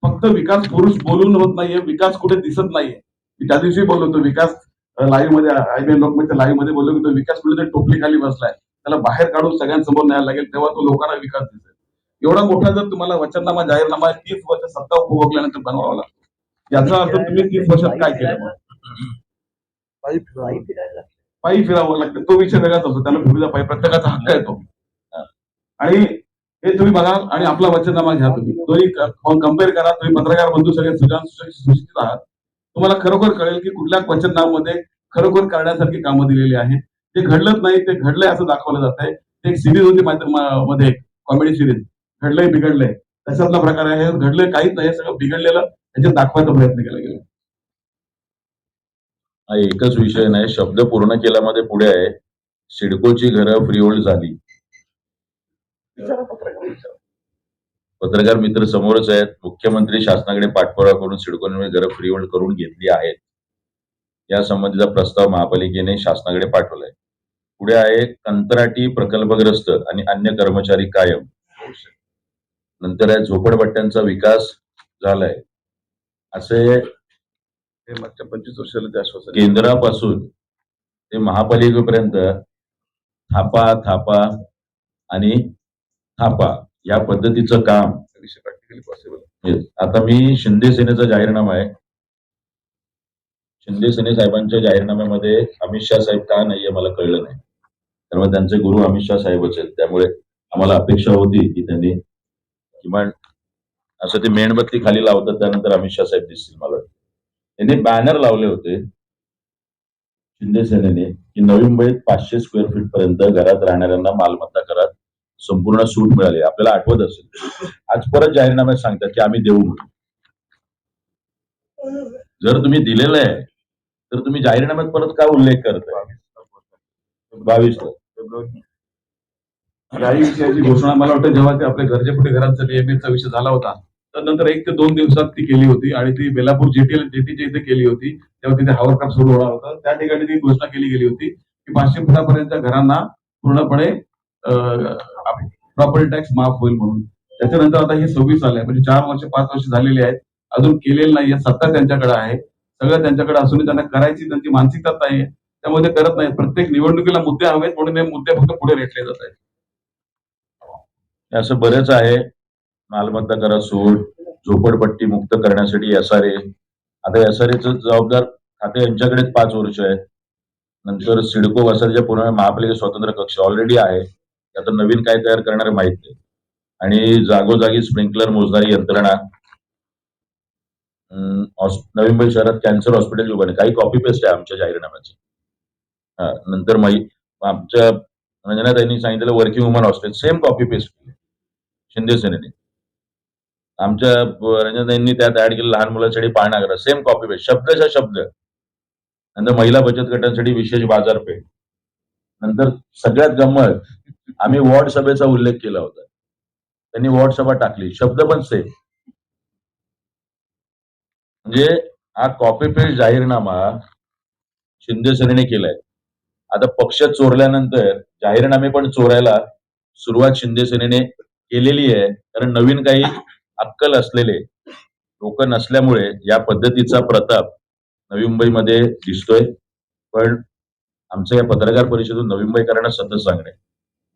B: फक्त विकास पुरुष बोलून होत नाहीये, विकास कुठे दिसत नाहीये. मी त्या दिवशी बोललो होतो विकास लाईव्ह मध्ये, IBN लोकमतच्या लाईव्ह मध्ये बोललो की तो विकास कुठेतरी टोपली खाली बसलाय, त्याला बाहेर काढून सगळ्यांसमोर न्यायला लागेल, तेव्हा तो लोकांना विकास दिसेल. एवढा मोठा जर तुम्हाला वचननामा, जाहीरनामा 30 वर्ष सत्ता उपभोगल्यानंतर बनवावा लागतो, याचा अर्थ तुम्ही 30 वर्षात काय केलं? पायी फिरावं लागतं. तो विषय वेगळाच असतो. त्याला भूमीचा पायी प्रत्येकाचा हक्क येतो. आणि हे तुम्ही बघा आणि आपला वचननामा घ्या तुम्ही दोन्ही कम्पेअर करा. तुम्ही पत्रकार बंधू सगळे सुशिक्षित आहात. तुम्हाला खरोखर कळेल की कुठल्या वचननामामध्ये खरोखर करण्यासारखी कामं दिलेली आहेत. ते घडलंच नाही, ते घडलंय असं दाखवलं जात आहे. एक सिरीज होती मध्ये कॉमेडी सिरीज, घडलंय बिघडलंय, तशातला प्रकार आहे. घडलंय काहीच नाही, सगळं बिघडलेलं त्याच्यात दाखवायचा प्रयत्न केला गेला.
A: हा एकच विषय नाही, शब्द पूर्ण केल्यामध्ये पुढे आहे. सिडकोची घरं फ्रीहोल्ड झाली. पत्रकार मित्र समोरच आहेत. मुख्यमंत्री शासनाकडे पाठपुरावा करून सिडकोने घरं फ्रीहोल्ड करून घेतली आहेत. या संबंधीचा प्रस्ताव महापालिकेने शासनाकडे पाठवलाय. पुढे आहे कंत्राटी प्रकल्पग्रस्त आणि अन्य कर्मचारी कायम. नंतर आहे झोपडपट्ट्यांचा विकास झालाय. असे
B: हे मागच्या 25 वर्षाला ते आश्वासन
A: केंद्रापासून ते महापालिकेपर्यंत थापा थापा आणि थापा या पद्धतीचं काम.
B: Practically possible.
A: Yes. आता मी शिंदे सेनेचा जाहीरनामा आहे. शिंदे सेने साहेबांच्या जाहीरनाम्यामध्ये अमित शाह साहेब का नाहीये मला कळलं नाही. त्यामुळे त्यांचे गुरु अमित शाह साहेबच आहेत. त्यामुळे आम्हाला अपेक्षा होती की त्यांनी किमान असं ते मेणबत्ती खाली लावतात त्यानंतर अमित शाह साहेब दिसतील मला वाटतं. त्यांनी बॅनर लावले होते शिंदे सेनेने की नवी मुंबईत 500 स्क्वेअर फीट पर्यंत घरात राहणाऱ्यांना मालमत्ता करात संपूर्ण सूट मिळाली. आपल्याला आठवत असेल. आज परत जाहीरनाम्यात सांगतात की आम्ही देऊ म्हणून. जर तुम्ही दिलेलं आहे तर तुम्ही जाहीरनाम्यात परत का उल्लेख करताय? 22
B: काही विषयाची घोषणा मला वाटतं जेव्हा ते आपल्या घरच्या घरांचा DMA विषय झाला होता तर नंतर 1 ते 2 दिवसात ती केली होती आणि ती बेलापूर जेटीच्या इथे केली होती. तेव्हा तिथे हॉवरक्राफ्ट सुरू होणार होता. त्या ठिकाणी ती घोषणा केली गेली होती की 500 फुटापर्यंतच्या घरांना पूर्णपणे प्रॉपर्टी टॅक्स माफ होईल म्हणून. त्याच्यानंतर आता हे 26 आलंय म्हणजे 4 वर्ष 5 वर्ष झालेली आहेत. अजून केलेलं नाहीये. सत्ता त्यांच्याकडे आहे, सगळं त्यांच्याकडे असूनही त्यांना करायची त्यांची मानसिकता नाहीये. त्यामुळे ते करत नाहीत. प्रत्येक निवडणुकीला मुद्दे हवेत म्हणून हे मुद्दे फक्त पुढे रेटले जात आहेत.
A: असं बरेच आहे. मालमत्ता करा सूट, झोपडपट्टी मुक्त करण्यासाठी SRA. आता SRAचं जबाबदार खाते यांच्याकडेच 5 वर्ष आहे. नंतर सिडको वसईच्या पुणे महापालिका स्वतंत्र कक्ष ऑलरेडी आहे. आता नवीन काय तयार करणार माहित नाही. आणि जागोजागी स्प्रिंकलर मोजणारी यंत्रणा. नवी मुंबई शहरात कॅन्सर हॉस्पिटल उभारणे. काही कॉपी पेस्ट आहे आमच्या जाहीरनाम्याचे. नंतर आमच्या रंजनाताईंनी सांगितलेलं working woman hostel same copy paste केली शिंदे सेनेने. आमच्या रंजनाताईंनी त्यात ऍड केलं लहान मुलांसाठी पाळणाघर सेम कॉपी पेस्ट शब्दशः शब्द. नंतर महिला बचत गटांसाठी विशेष बाजारपेठ. नंतर सगळ्यात गंमत आम्ही वॉर्ड सभेचा उल्लेख केला होता. त्यांनी वॉर्ड सभा टाकली, शब्द पण सेम. म्हणजे हा कॉपी पेस्ट जाहीरनामा शिंदे सेनेने केलाय. आता पक्ष चोरल्यानंतर जाहीरनामे पण चोरायला सुरुवात शिंदे सेनेने केलेली आहे. कारण नवीन काही अक्कल असलेले लोक नसल्यामुळे या पद्धतीचा प्रताप नवी मुंबईमध्ये दिसतोय. पण आमच्या या पत्रकार परिषदेतून नवी मुंबईकरांना सतत सांगणे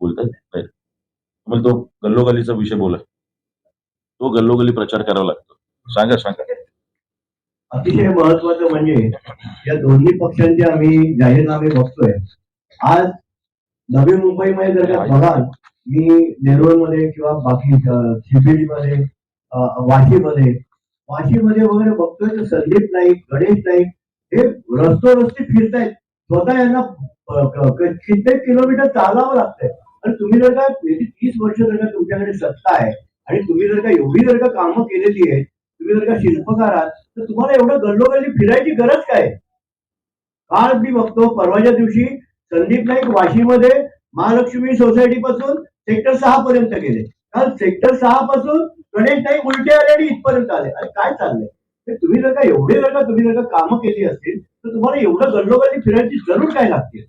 A: बोलतात नाही. तुम्हाला तो गल्लोगल्लीचा विषय बोला, तो गल्लोगल्ली प्रचार करावा लागतो. सांगा सांगा.
C: अतिशय महत्वाचं म्हणजे या दोन्ही पक्षांचे आम्ही जाहीरनामे बघतोय. आज नवी मुंबईमध्ये जर का बघाल, मी नेरुळमध्ये किंवा बाकी CBD मध्ये, वाशीमध्ये वगैरे बघतोय तर संदीप नाईक, गणेश नाईक हे रस्ते फिरतायत. स्वतः यांना कित्येक किलोमीटर चालावं लागतंय. आणि तुम्ही जर का 30 वर्ष जर का तुमच्याकडे सत्ता आहे आणि तुम्ही जर का एवढी जर का कामं केलेली आहेत, तुम्ही जर का शिल्पकार आहात, तर तुम्हाला एवढं गल्लोगल्ली फिरायची गरज काय? काल मी बघतो परवाच्या दिवशी संदीप नाईक वाशीमध्ये महालक्ष्मी सोसायटी पासून सेक्टर 6 पर्यंत गेले. काल सेक्टर 6 पासून गणेश नाईक उलटे आले आणि इथपर्यंत आले. अरे काय चाललंय? तुम्ही जर का तुम्ही जर का कामं केली असतील तर तुम्हाला एवढं गल्लोगल्ली फिरायची जरूर काय लागते?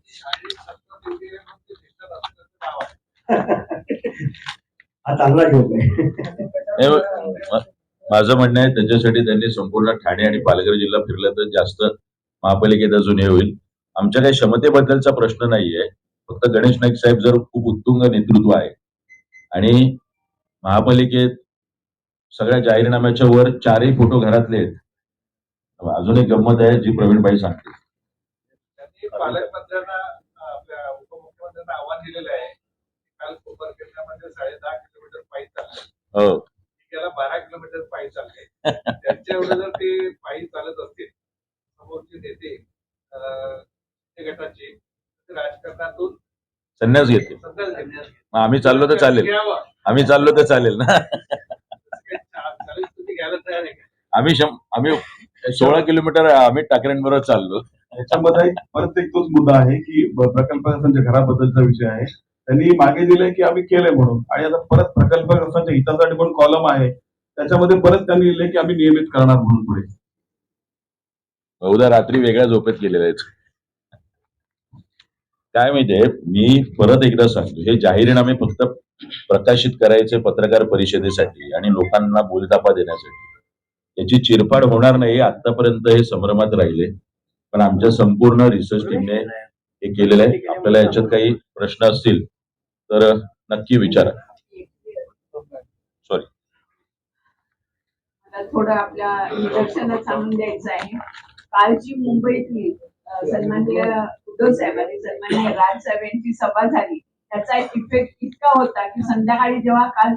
C: हा चांगला जोक आहे.
A: माझं म्हणणं आहे त्याच्यासाठी त्यांनी संपूर्ण ठाणे आणि पालघर जिल्हा फिरला तर जास्त महापालिकेत अजून हे होईल. आमच्या काही क्षमतेबद्दलचा प्रश्न नाहीये. फक्त गणेश नाईक साहेब जर खूप उत्तुंग नेतृत्व आहे आणि महापालिकेत सगळ्या जाहीरनाम्याच्या वर 4ही फोटो घरातले आहेत. अजून एक गंमत आहे जी प्रवीणबाई सांगते.
G: पालकमंत्र्यांना आपल्या उपमुख्यमंत्र्यांना आव्हान दिलेलं आहे. काल कोपरखेडण्यामध्ये
A: हो.
G: त्याला 12 किलोमीटर पायी चालले त्यांच्या एवढं जर ते पायी चालत असतील समोरचे नेते ते गटाचे तर राजकारणातून
A: संन्यास घेते.
G: संन्यास घेण्यास
A: मग आम्ही चाललो तर चालेल.
G: घ्यावा.
A: आम्ही चाललो तर चालेल ना.
G: चालेल, तुम्ही घ्यायला तयार आहे का?
A: आम्ही 16 किलोमीटर आम्ही टाकऱ्यांबरोबर चाललो.
B: याच्यामध्ये परत एक तोच मुद्दा आहे की प्रकल्पग्रस्तांच्या घराबद्दलचा विषय आहे. त्यांनी मागे दिलंय की आम्ही केलंय म्हणून, आणि आता परत प्रकल्पग्रस्तांच्या हितासाठी पण कॉलम आहे, त्याच्यामध्ये परत त्यांनी लिहिलंय की आम्ही नियमित करणार म्हणून पुढे.
A: बहुधा रात्री वेगळ्या झोपेत गेलेले आहेत. काय माहितीये, मी परत एकदा सांगतो, हे जाहीरनामे फक्त प्रकाशित करायचे पत्रकार परिषदेसाठी आणि लोकांना बोलतापा देण्यासाठी. याची चिरफाड होणार नाही आतापर्यंत हे संभ्रमात राहिले, पण आमच्या संपूर्ण रिसर्च टीमने हे केलेलं आहे. आपल्याला याच्यात काही प्रश्न असतील तर नक्की विचारा. सॉरी.
F: मला थोडं आपल्या निदर्शनात सांगून द्यायचं आहे. कालची मुंबईतली सन्माननीय उद्धव साहेब आणि सन्माननीय राज साहेब यांची सभा झाली, त्याचा एक इफेक्ट इतका होता की संध्याकाळी जेव्हा काल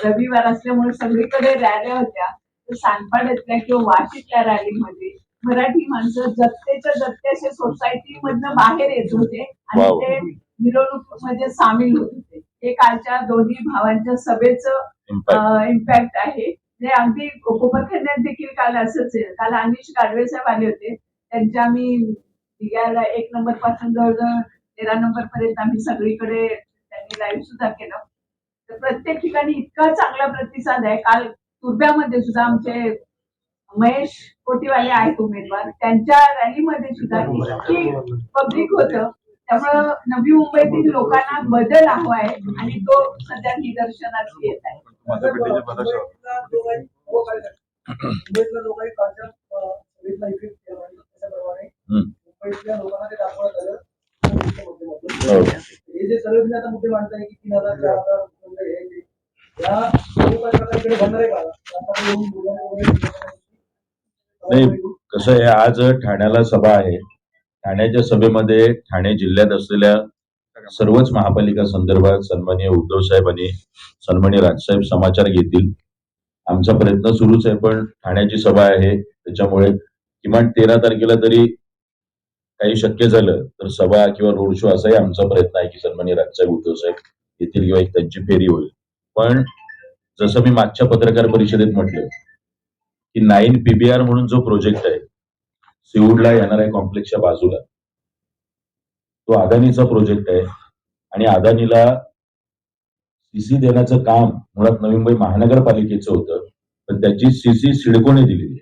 F: रविवार असल्यामुळे सगळीकडे रॅल्या होत्या, तर सानपाड्यातल्या किंवा वाशीतल्या रॅलीमध्ये मराठी माणसं जत्तेच्या जत्ते असे सोसायटी मधनं बाहेर येत होते आणि
A: वाव.
F: ते मिरवणुकीमध्ये सामील होत होते. हे कालच्या दोन्ही भावांच्या सभेचं
A: इम्पॅक्ट.
F: इम्पॅक्ट आहे. ते अगदी कोपरखंड्यात देखील काल असंच आहे. काल अनिश गाडवे साहेब आले होते, त्यांच्या आम्ही दिघ्याला 1 नंबर पासून जवळजवळ 13 नंबर पर्यंत आम्ही सगळीकडे त्यांनी लाईव्ह सुद्धा केलं. तर प्रत्येक ठिकाणी इतका चांगला प्रतिसाद आहे. काल तुर्ब्यामध्ये सुद्धा आमचे महेश कोटीवाले आहेत उमेदवार, त्यांच्या रॅलीमध्ये सुद्धा इतकी पब्लिक होतं. त्यामुळं नवी मुंबईतील लोकांना बदल हवा आहे आणि तो सध्या निदर्शनास येत आहे.
B: मतपेटीचे प्रदर्शन.
H: मुंबईतल्या लोकांनी कालच्या सभेतला इफेक्ट केला आणि त्याच्याप्रमाणे मुंबईतल्या लोकांना ते दाखवण्यात आलं.
A: हो.
H: हे जे सर्व तुम्ही आता मुद्दे मांडताय की 3,000 4,000 म्हणजे हे ते, या सर्व कार्यकर्त्यांकडे बनणार आहे का? आता येऊन बोलायला
A: नाही, कसं आहे, आज ठाण्याला सभा आहे. ठाण्याच्या सभेमध्ये ठाणे जिल्ह्यात असलेल्या सर्वच महापालिका संदर्भात सन्माननीय उद्धव साहेब आणि सन्माननीय राजसाहेब समाचार घेतील. आमचा प्रयत्न सुरूच आहे, पण ठाण्याची सभा आहे त्याच्यामुळे किमान 13 तारखेला तरी काही शक्य झालं तर सभा किंवा रोड शो असाही आमचा प्रयत्न आहे की सन्माननीय राजसाहेब उद्धव साहेब येतील किंवा एक त्यांची फेरी होईल. पण जसं मी मागच्या पत्रकार परिषदेत म्हटलं की 9 PBR म्हणून जो प्रोजेक्ट आहे सिऊडला येणाऱ्या कॉम्प्लेक्सच्या बाजूला, तो अदानीचा प्रोजेक्ट आहे आणि अदानीला सीसी देण्याचं काम मुळात नवी मुंबई महानगरपालिकेचं होतं, पण त्याची सीसी सिडकोने दिलेली आहे.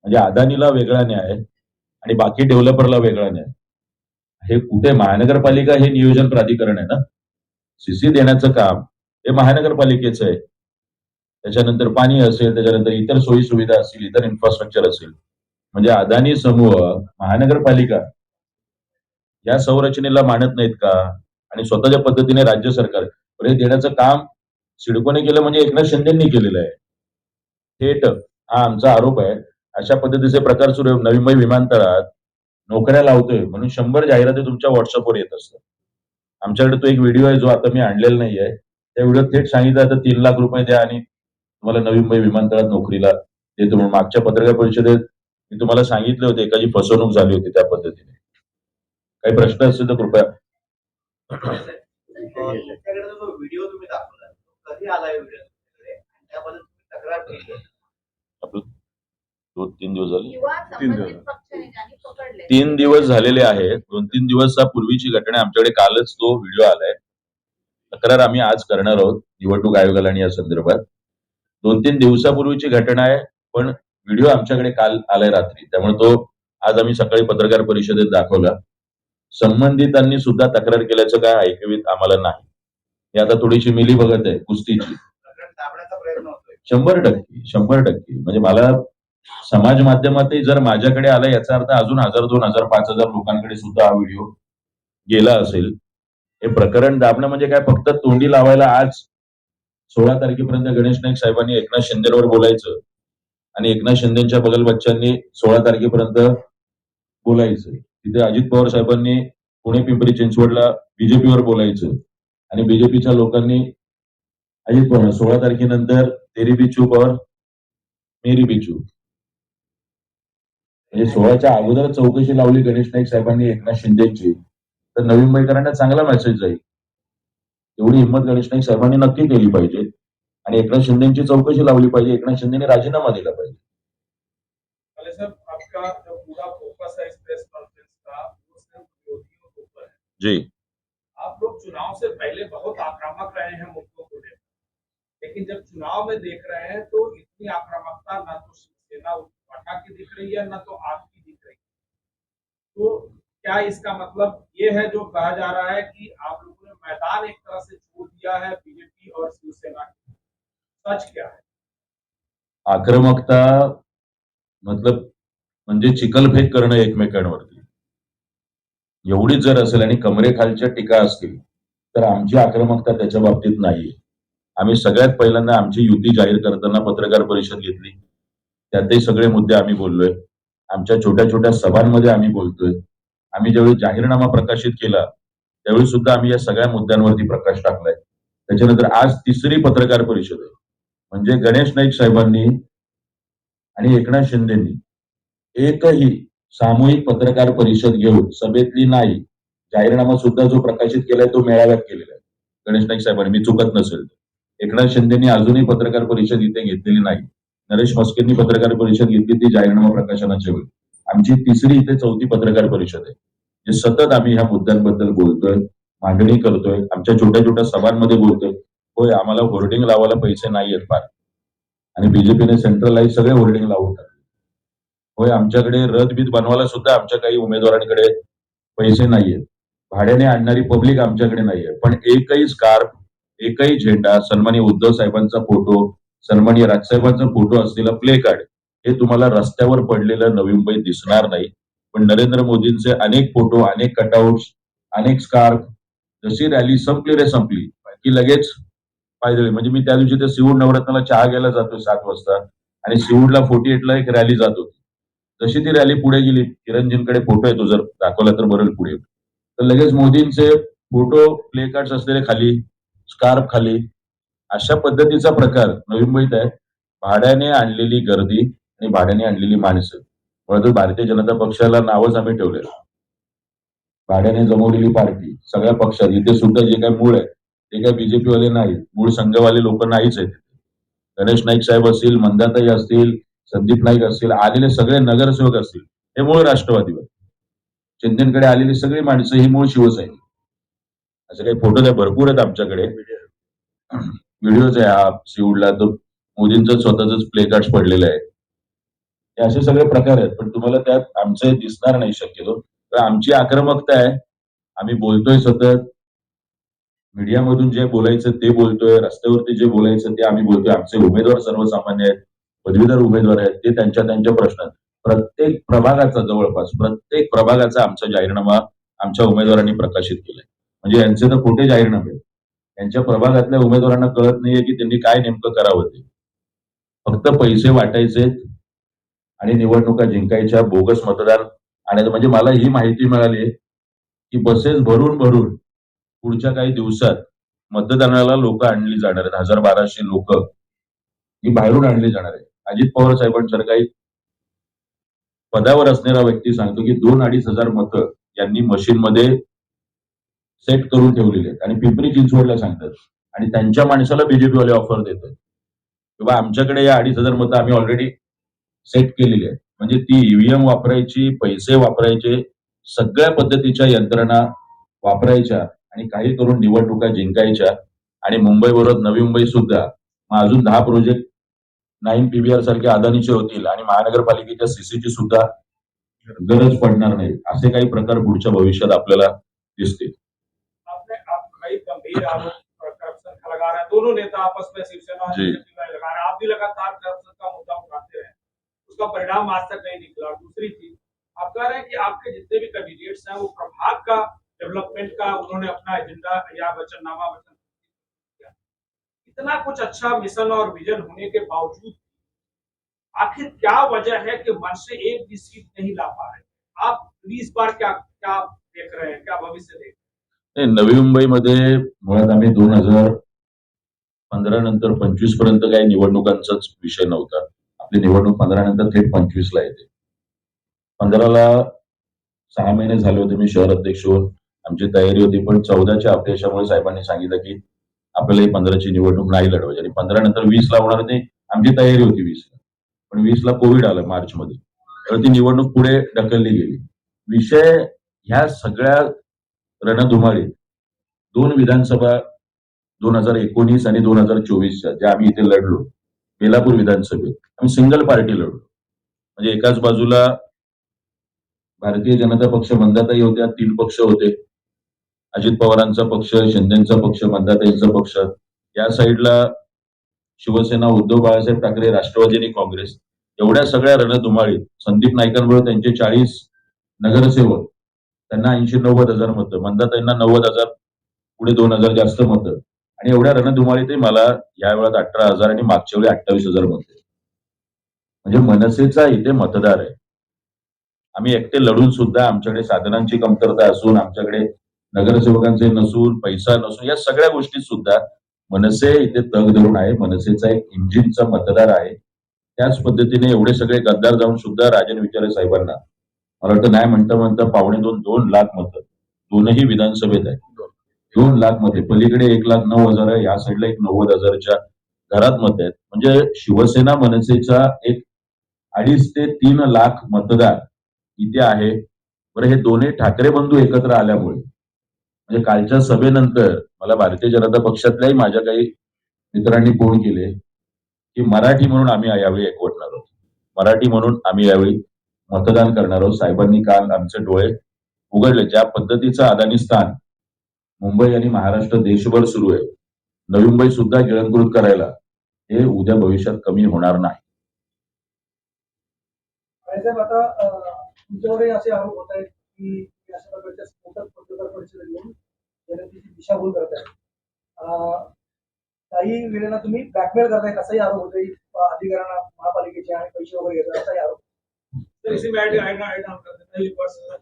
A: म्हणजे अदानीला वेगळा न्याय आणि बाकी डेव्हलपरला वेगळा न्याय. हे कुठे महानगरपालिका हे नियोजन प्राधिकरण आहे ना, सीसी देण्याचं काम हे महानगरपालिकेचं आहे. त्याच्यानंतर पाणी असेल, त्याच्यानंतर इतर सोयी सुविधा असतील, इतर इन्फ्रास्ट्रक्चर असेल. म्हणजे अदानी समूह महानगरपालिका या संरचनेला मानत नाहीत का? आणि स्वतःच्या पद्धतीने राज्य सरकार हे देण्याचं काम सिडकोने केलं, म्हणजे एकनाथ शिंदेंनी केलेलं आहे. थेट हा आमचा आरोप आहे. अशा पद्धतीचे प्रकार सुरू आहे. नवी मुंबई विमानतळात नोकऱ्या लावतोय म्हणून 100 जाहिराती तुमच्या व्हॉट्सअपवर येत असतात. आमच्याकडे तो एक व्हिडिओ आहे जो आता मी आणलेला नाहीये. त्या व्हिडिओत थेट सांगितलं आता 3 लाख रुपये द्या आणि तुम्हाला नवी मुंबई विमानतळात नोकरीला देतो म्हणून. मागच्या पत्रकार परिषदेत मी तुम्हाला सांगितले होते, एकाची फसवणूक झाली होती त्या पद्धतीने. काही प्रश्न असतील तर कृपया.
C: तुमच्याकडे जो व्हिडिओ तुम्ही दाखवला तो कधी आला व्हिडिओ तुमच्याकडे आणि त्याबद्दल तुम्ही तक्रार केली?
A: आपलं 2-3 दिवस झाले.
I: किंवा
B: तीन
I: संबंधित पक्षाने ज्यांनी पकडले
A: 3 दिवस झालेले आहेत. 2-3 दिवसापूर्वीची घटना आमच्याकडे कालच तो व्हिडिओ आलाय. तक्रार आम्ही आज करणार आहोत निवडणूक आयोगाला आणि या संदर्भात. 2-3 दिवसापूर्वीची घटना आहे, पण व्हिडिओ आमच्याकडे काल आलाय रात्री, त्यामुळे तो आज आम्ही सकाळी पत्रकार परिषदेत दाखवला. संबंधितांनी सुद्धा तक्रार केल्याचं काय ऐकवीत आम्हाला नाही. ही आता थोडीशी मिली बघत आहे कुस्तीची.
C: प्रकरण दाबण्याचा प्रयत्न होतोय.
A: 100%. म्हणजे मला समाज माध्यमातही जर माझ्याकडे आला याचा अर्थ अजून 1000, 2000, 5000 लोकांकडे सुद्धा हा व्हिडिओ गेला असेल. हे प्रकरण दाबणं म्हणजे काय, फक्त तोंडी लावायला आज 16 तारखेपर्यंत गणेश नाईक साहेबांनी एकनाथ शिंदेवर बोलायचं आणि एकनाथ शिंदेच्या बगलबच्च्यांनी 16 तारखेपर्यंत बोलायचं. तिथे अजित पवार साहेबांनी पुणे पिंपरी चिंचवडला बीजेपीवर बोलायचं आणि बीजेपीच्या लोकांनी अजित पवार 16 तारखेनंतर तेरी बी चूप और मेरी बी चूप. म्हणजे 16च्या अगोदर चौकशी लावली गणेश नाईक साहेबांनी एकनाथ शिंदेची, तर नवी मुंबईकरांना चांगला मेसेज जाईल. एवढी हिंमत गणेश नाईक साहेबांनी नक्की केली पाहिजे आणि एकनाथ शिंदेची चौकशी लावली पाहिजे. एकनाथ शिंदेने राजीनामा दिला पाहिजे.
G: पहले सर आपका जो पूरा फोकस है इस प्रेस कॉन्फ्रेंस का वो सिर्फ विरोधियों के ऊपर है.
A: जी.
G: आप लोग चुनाव से पहले बहुत आक्रामक रहे हैं मुद्दों को लेकर, लेकिन जब चुनाव में देख रहे हैं तो इतनी आक्रामकता ना तो शिवसेना पाठा की दिख रही है ना तो आपकी दिख रही है. तो क्या इसका मतलब ये है जो कहा जा रहा है कि आप लोगों ने मैदान एक तरह से छोड़ दिया है बीजेपी और शिवसेना की? सच क्या है?
A: आक्रमकता मतलब म्हणजे चिखलफेक करणं एकमेकांवरती. एवढीच जर असेल आणि कमरेखालच्या टीका असतील तर आमची आक्रमकता त्याच्या बाबतीत नाहीये. आम्ही सगळ्यात पहिल्यांदा आमची युती जाहीर करताना पत्रकार परिषद घेतली. त्यातही सगळे मुद्दे आम्ही बोललोय. आमच्या छोट्या छोट्या सभांमध्ये आम्ही बोलतोय. आम्ही ज्यावेळी जाहीरनामा प्रकाशित केला त्यावेळी सुद्धा आम्ही या सगळ्या मुद्द्यांवरती प्रकाश टाकलाय. त्याच्यानंतर आज तिसरी पत्रकार परिषद आहे. म्हणजे गणेश नाईक साहेबांनी आणि एकनाथ शिंदेंनी एकही सामूहिक पत्रकार परिषद घेऊन सभेतली नाही, जाहीरनामा सुद्धा जो प्रकाशित केलाय तो मेळाव्यात केलेला आहे गणेश नाईक साहेबांनी, मी चुकत नसेल. एकनाथ शिंदेनी अजूनही पत्रकार परिषद इथे घेतलेली नाही. नरेश मस्केंनी पत्रकार परिषद घेतली ती जाहीरनामा प्रकाशनाच्या वेळी. आमची तिसरी इथे चौथी पत्रकार परिषद आहे. जे सतत आम्ही ह्या मुद्द्यांबद्दल बोलतोय, मांडणी करतोय, आमच्या छोट्या छोट्या सभांमध्ये बोलतोय. होय, आम्हाला होर्डिंग लावायला पैसे नाहीयेत फार आणि बीजेपीने सेंट्रलाइज सगळे होर्डिंग लावून टाकले. होय, आमच्याकडे रथ-बीत बनवायला सुद्धा आमच्या काही उमेदवारांकडे पैसे नाहीयेत. भाड्याने आणणारी पब्लिक आमच्याकडे नाहीये. पण एकही स्कार्फ, एकही झेंडा, सन्माननीय उद्धव साहेबांचा फोटो, सन्माननीय राजसाहेबांचा फोटो असलेला प्ले कार्ड हे तुम्हाला रस्त्यावर पडलेलं नवी मुंबईत दिसणार नाही. पण नरेंद्र मोदींचे अनेक फोटो, अनेक कटआउट्स, अनेक स्कार्फ, जशी रॅली संपली रे संपली की लगेच पायदळी. म्हणजे मी त्या दिवशी त्या सिवूड नवरत्नाला चहा घ्यायला जातो 7 वाजता आणि सिवूडला 48ला एक रॅली जात होती. जशी ती रॅली पुढे गेली, किरणजींकडे फोटो येतो, जर दाखवला तर बरेल पुढे, तर लगेच मोदींचे फोटो, प्ले कार्ड्स असलेले खाली, स्कार्फ खाली. अशा पद्धतीचा प्रकार नवी मुंबईत आहे. भाड्याने आणलेली गर्दी आणि भाड्याने आणलेली माणसं. म्हणून भारतीय जनता पक्षाला नावच आम्ही ठेवलेलं, भाड्याने जमवलेली पार्टी. सगळ्या पक्षात इथे सुद्धा जे काही मूळ आहे ते काही बीजेपीवाले नाही, मूळ संघवाले लोक नाहीच आहेत. गणेश नाईक साहेब असतील, मंदाताई असतील, संदीप नाईक असतील, आलेले सगळे नगरसेवक असतील, हे मूळ राष्ट्रवादीवर. शिंदेकडे आलेली सगळी माणसं ही मूळ शिवसैनिक. असे काही फोटो आहे, भरपूर आहेत आमच्याकडे, व्हिडिओज आहे. हा सिवूडला तो मोदींचं स्वतःच प्ले कार्ड पडलेलं आहे. हे असे सगळे प्रकार आहेत, पण तुम्हाला त्यात आमचं दिसणार नाही शक्यतो. तर आमची आक्रमकता आहे. आम्ही बोलतोय सतत, मीडियामधून जे बोलायचं ते बोलतोय, रस्त्यावरती जे बोलायचं ते आम्ही बोलतोय. आमचे उमेदवार सर्वसामान्य आहेत, पदवीधर उमेदवार आहेत, ते त्यांच्या प्रश्नात प्रत्येक प्रभागाचा, जवळपास प्रत्येक प्रभागाचा आमचा जाहीरनामा आमच्या उमेदवारांनी प्रकाशित केलाय. म्हणजे यांचे तर खोटे जाहीरनामे आहेत. यांच्या प्रभागातल्या उमेदवारांना कळत नाहीये की त्यांनी काय नेमकं करावं. ते फक्त पैसे वाटायचे आणि निवडणुका जिंकायच्या, बोगस मतदान आणायचं. म्हणजे मला ही माहिती मिळाली की बसेस भरून भरून पुढच्या काही दिवसात मतदानाला लोक आणली जाणार आहेत. 1000-1200 लोक ही बाहेरून आणली जाणार आहे. अजित पवार साहेबांसारखा काही पदावर असणारा व्यक्ती सांगतो की 2-2.5 हजार मतं यांनी मशीनमध्ये सेट करून ठेवलेले आहेत आणि पिंपरी चिंचवडला सांगतात आणि त्यांच्या माणसाला बीजेपीवाले ऑफर देतात किंवा आमच्याकडे या 2,500 मतं आम्ही ऑलरेडी सेट केलेली आहेत. म्हणजे ती ईव्हीएम वापरायची, पैसे वापरायचे, सगळ्या पद्धतीच्या यंत्रणा वापरायच्या आणि काही करून निवडणुका जिंकायच्या. आणि मुंबईबरोबर नवी मुंबई सुद्धा अजून 10 प्रोजेक्ट 9 पीबीआर सारखे अदानीचे होतील आणि महानगरपालिकेच्या सीसीची सुद्धा गरज पडणार नाही. असे काही प्रकार पुढच्या भविष्यात आपल्याला दिसतील.
G: आप कई गंभीर आरोप करप्शन का लगा रहे हैं, दोनों नेता आपस में, शिवसेना और
A: जी।
G: बीजेपी में लगा रहे हैं. आप भी लगातार करप्शन का मुद्दा उठाते रहे, उसका परिणाम आज तक नहीं निकला. दूसरी चीज, आप कह रहे हैं कि आपके जितने भी कैंडिडेट्स हैं वो प्रभाग का डेवलपमेंट का उन्होंने अपना एजेंडा या वचननामा किया. इतना कुछ अच्छा मिशन और विजन होने के बावजूद आखिर क्या वजह है कि मन से एक भी सीट नहीं ला पा रहे? आप इस बार क्या क्या देख रहे हैं, क्या भविष्य देख रहे हैं?
A: नवी मुंबईमध्ये मुळात आम्ही 15 नंतर 25 पर्यंत काही निवडणुकांचाच विषय नव्हता. आपली निवडणूक 15 नंतर थेट 25 ला येते. 15ला 6 महिने झाले होते मी शहर अध्यक्ष होऊन. आमची तयारी होती, पण 14च्या अपयशामुळे साहेबांनी सांगितलं की आपल्याला ही 15ची निवडणूक नाही लढवायची आणि 15 नंतर 20 ला होणार होती. आमची तयारी होती 20 ला, पण 20 ला कोविड आलं मार्चमध्ये, तर ती निवडणूक पुढे ढकलली गेली. विषय ह्या सगळ्या रणधुमाळीत 2 विधानसभा 2019 आणि 2024च्या ज्या आम्ही इथे लढलो, बेलापूर विधानसभेत आम्ही सिंगल पार्टी लढलो. म्हणजे एकाच बाजूला भारतीय जनता पक्ष मंदाताई होत्या, 3 पक्ष होते. अजित पवारांचा पक्ष, शिंदेचा पक्ष, मंदाताईंचा पक्ष. या साईडला शिवसेना, उद्धव बाळासाहेब ठाकरे, राष्ट्रवादी आणि काँग्रेस. एवढ्या सगळ्या रणधुमाळीत संदीप नाईकांमुळे त्यांचे 40 नगरसेवक, त्यांना 80-90 हजार मतं, मंदाताईंना 90 हजार, पुढे 2 हजार जास्त मतं, आणि एवढ्या रणधुमाळीतही मला या वेळात 18,000 आणि मागच्या वेळी 28,000 मतं. म्हणजे मनसेचा इथे मतदार आहे. आम्ही एकटे लढून सुद्धा आमच्याकडे साधनांची कमतरता असून, आमच्याकडे नगरसेवकांचे नसून, पैसा नसून, या सगळ्या गोष्टीत सुद्धा मनसे इथे तग धरून आहे. मनसेचा एक इंजिनचा मतदार आहे. त्याच पद्धतीने एवढे सगळे गद्दार जाऊन सुद्धा राजन विचारे साहेबांना मला वाटतं नाही म्हणता 2 लाख मतं दोनही विधानसभेत आहे. 2 लाख मध्ये पलीकडे 1,09,000 आहे, या साईडला 90,000च्या घरात मत आहेत. म्हणजे शिवसेना मनसेचा एक 2.5 ते 3 लाख मतदार इथे आहे. बरं, हे दोन्ही ठाकरे बंधू एकत्र आल्यामुळे, म्हणजे कालच्या सभेनंतर मला भारतीय जनता पक्षातल्याही माझ्या काही मित्रांनी फोन केले की मराठी म्हणून आम्ही यावेळी एकवटणार आहोत, मराठी म्हणून आम्ही यावेळी मतदान करणार आहोत. साहेबांनी काल आमचे डोळे उघडले. ज्या पद्धतीचं अदानी स्थान मुंबई आणि महाराष्ट्र देशभर सुरू आहे, नवी मुंबई सुद्धा गिळंकृत करायला हे उद्या भविष्यात कमी होणार नाही.
H: साहेब, आता तुमच्याकडे असे आरोप होत आहेत की अशा प्रकारच्या स्फोटक पत्रकार परिषदेत घेऊन जनतेची दिशाभूल करत आहेत. काही वेळेला तुम्ही ब्लॅकमेल करतायत असाही आरोप होतोय अधिकाऱ्यांना, महापालिकेचे, आणि पैसे वगैरे घेतात असाही आरोप.
G: तो इसी में ऐड ऑन कर देते हैं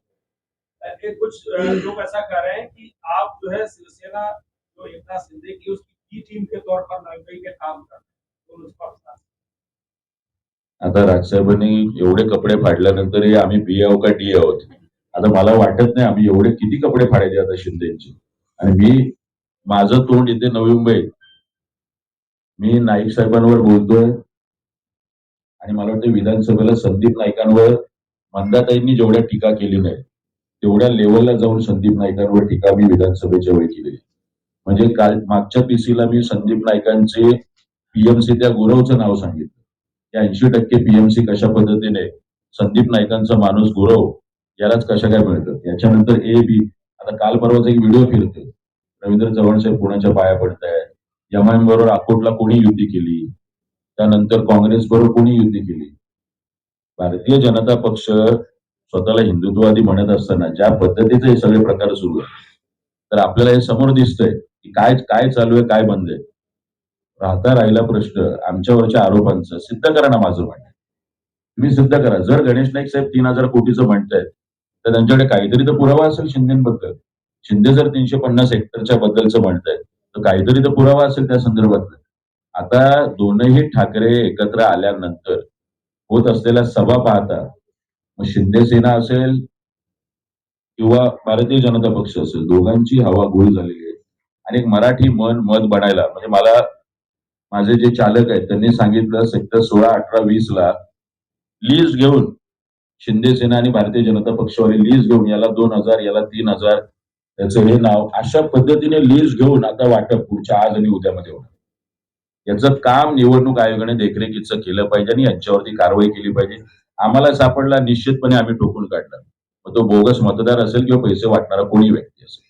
G: एक कुछ लोग ऐसा कह रहे हैं कि आप जो है शिवसेना जो एकनाथ शिंदे की उसकी बी टीम के तौर पर नवी मुंबई के काम कर रहे हैं, तो उसका विस्तार।
A: आता राजसाहेबांनी एवढे कपडे फाडल्यानंतरही आम्ही बी आहोत का डी आहोत, आता मला वाटत नाही आम्ही एवढे किती कपडे फाडायचे आता शिंदेचे. आणि मी माझं तोंड इथे नवी मुंबईत मी नाईक साहेबांवर बोलतोय, आणि मला वाटतं विधानसभेला संदीप नाईकांवर मंदाताईंनी जेवढ्या टीका केली नाही तेवढ्या लेवलला जाऊन संदीप नाईकांवर टीका मी विधानसभेच्या वेळी केली. म्हणजे काल मागच्या पीसीला मी संदीप नाईकांचे पीएमसी त्या गुरवचं नाव सांगितलं. या 80% पीएमसी कशा पद्धतीने संदीप नाईकांचा माणूस गुरव यालाच कशा काय मिळतात. याच्यानंतर ए बी, आता काल परवाचा एक व्हिडिओ फिरतोय, रवींद्र चव्हाण साहेब पुण्याच्या पाया पडतायत, एमआयएम बरोबर अकोटला कोणी युती केली, त्यानंतर काँग्रेस बरोबर कोणी युती केली. भारतीय जनता पक्ष स्वतःला हिंदुत्ववादी म्हणत असताना ज्या पद्धतीचे हे सगळे प्रकार सुरू आहेत, तर आपल्याला हे समोर दिसतंय की काय काय चालू आहे, काय बंद आहे. राहता राहिला प्रश्न आमच्यावरच्या आरोपांचा सिद्ध करा ना. माझं म्हणणं तुम्ही सिद्ध करा. जर गणेश नाईक साहेब 3,000 कोटीचं म्हणतायत तर त्यांच्याकडे काहीतरी तर पुरावा असेल शिंदेबद्दल. शिंदे जर 350 हेक्टरच्या बद्दलचं म्हणतायत तर काहीतरी तर पुरावा असेल त्या संदर्भात. आता दोनही ठाकरे एकत्र आल्यानंतर होत असलेल्या सभा पाहता मग शिंदे सेना असेल किंवा भारतीय जनता पक्ष असेल, दोघांची हवा गोल झालेली आहे. आणि एक मराठी मत बनायला, म्हणजे मला माझे जे चालक आहेत त्यांनी सांगितलं सेक्टर 16, 18, 20 ला लीज घेऊन शिंदे सेना आणि भारतीय जनता पक्षवाले लीज घेऊन याला 2,000 याला 3,000 त्याचं हे नाव, अशा पद्धतीने लीज घेऊन आता वाटप पुढच्या आज आणि उद्यामध्ये होणार. याचं काम निवडणूक आयोगाने देखरेखीचं केलं पाहिजे आणि यांच्यावरती कारवाई केली पाहिजे. आम्हाला सापडला निश्चितपणे आम्ही ठोकून काढला. मग तो बोगस मतदार असेल किंवा पैसे वाटणारा कोणी व्यक्ती असेल.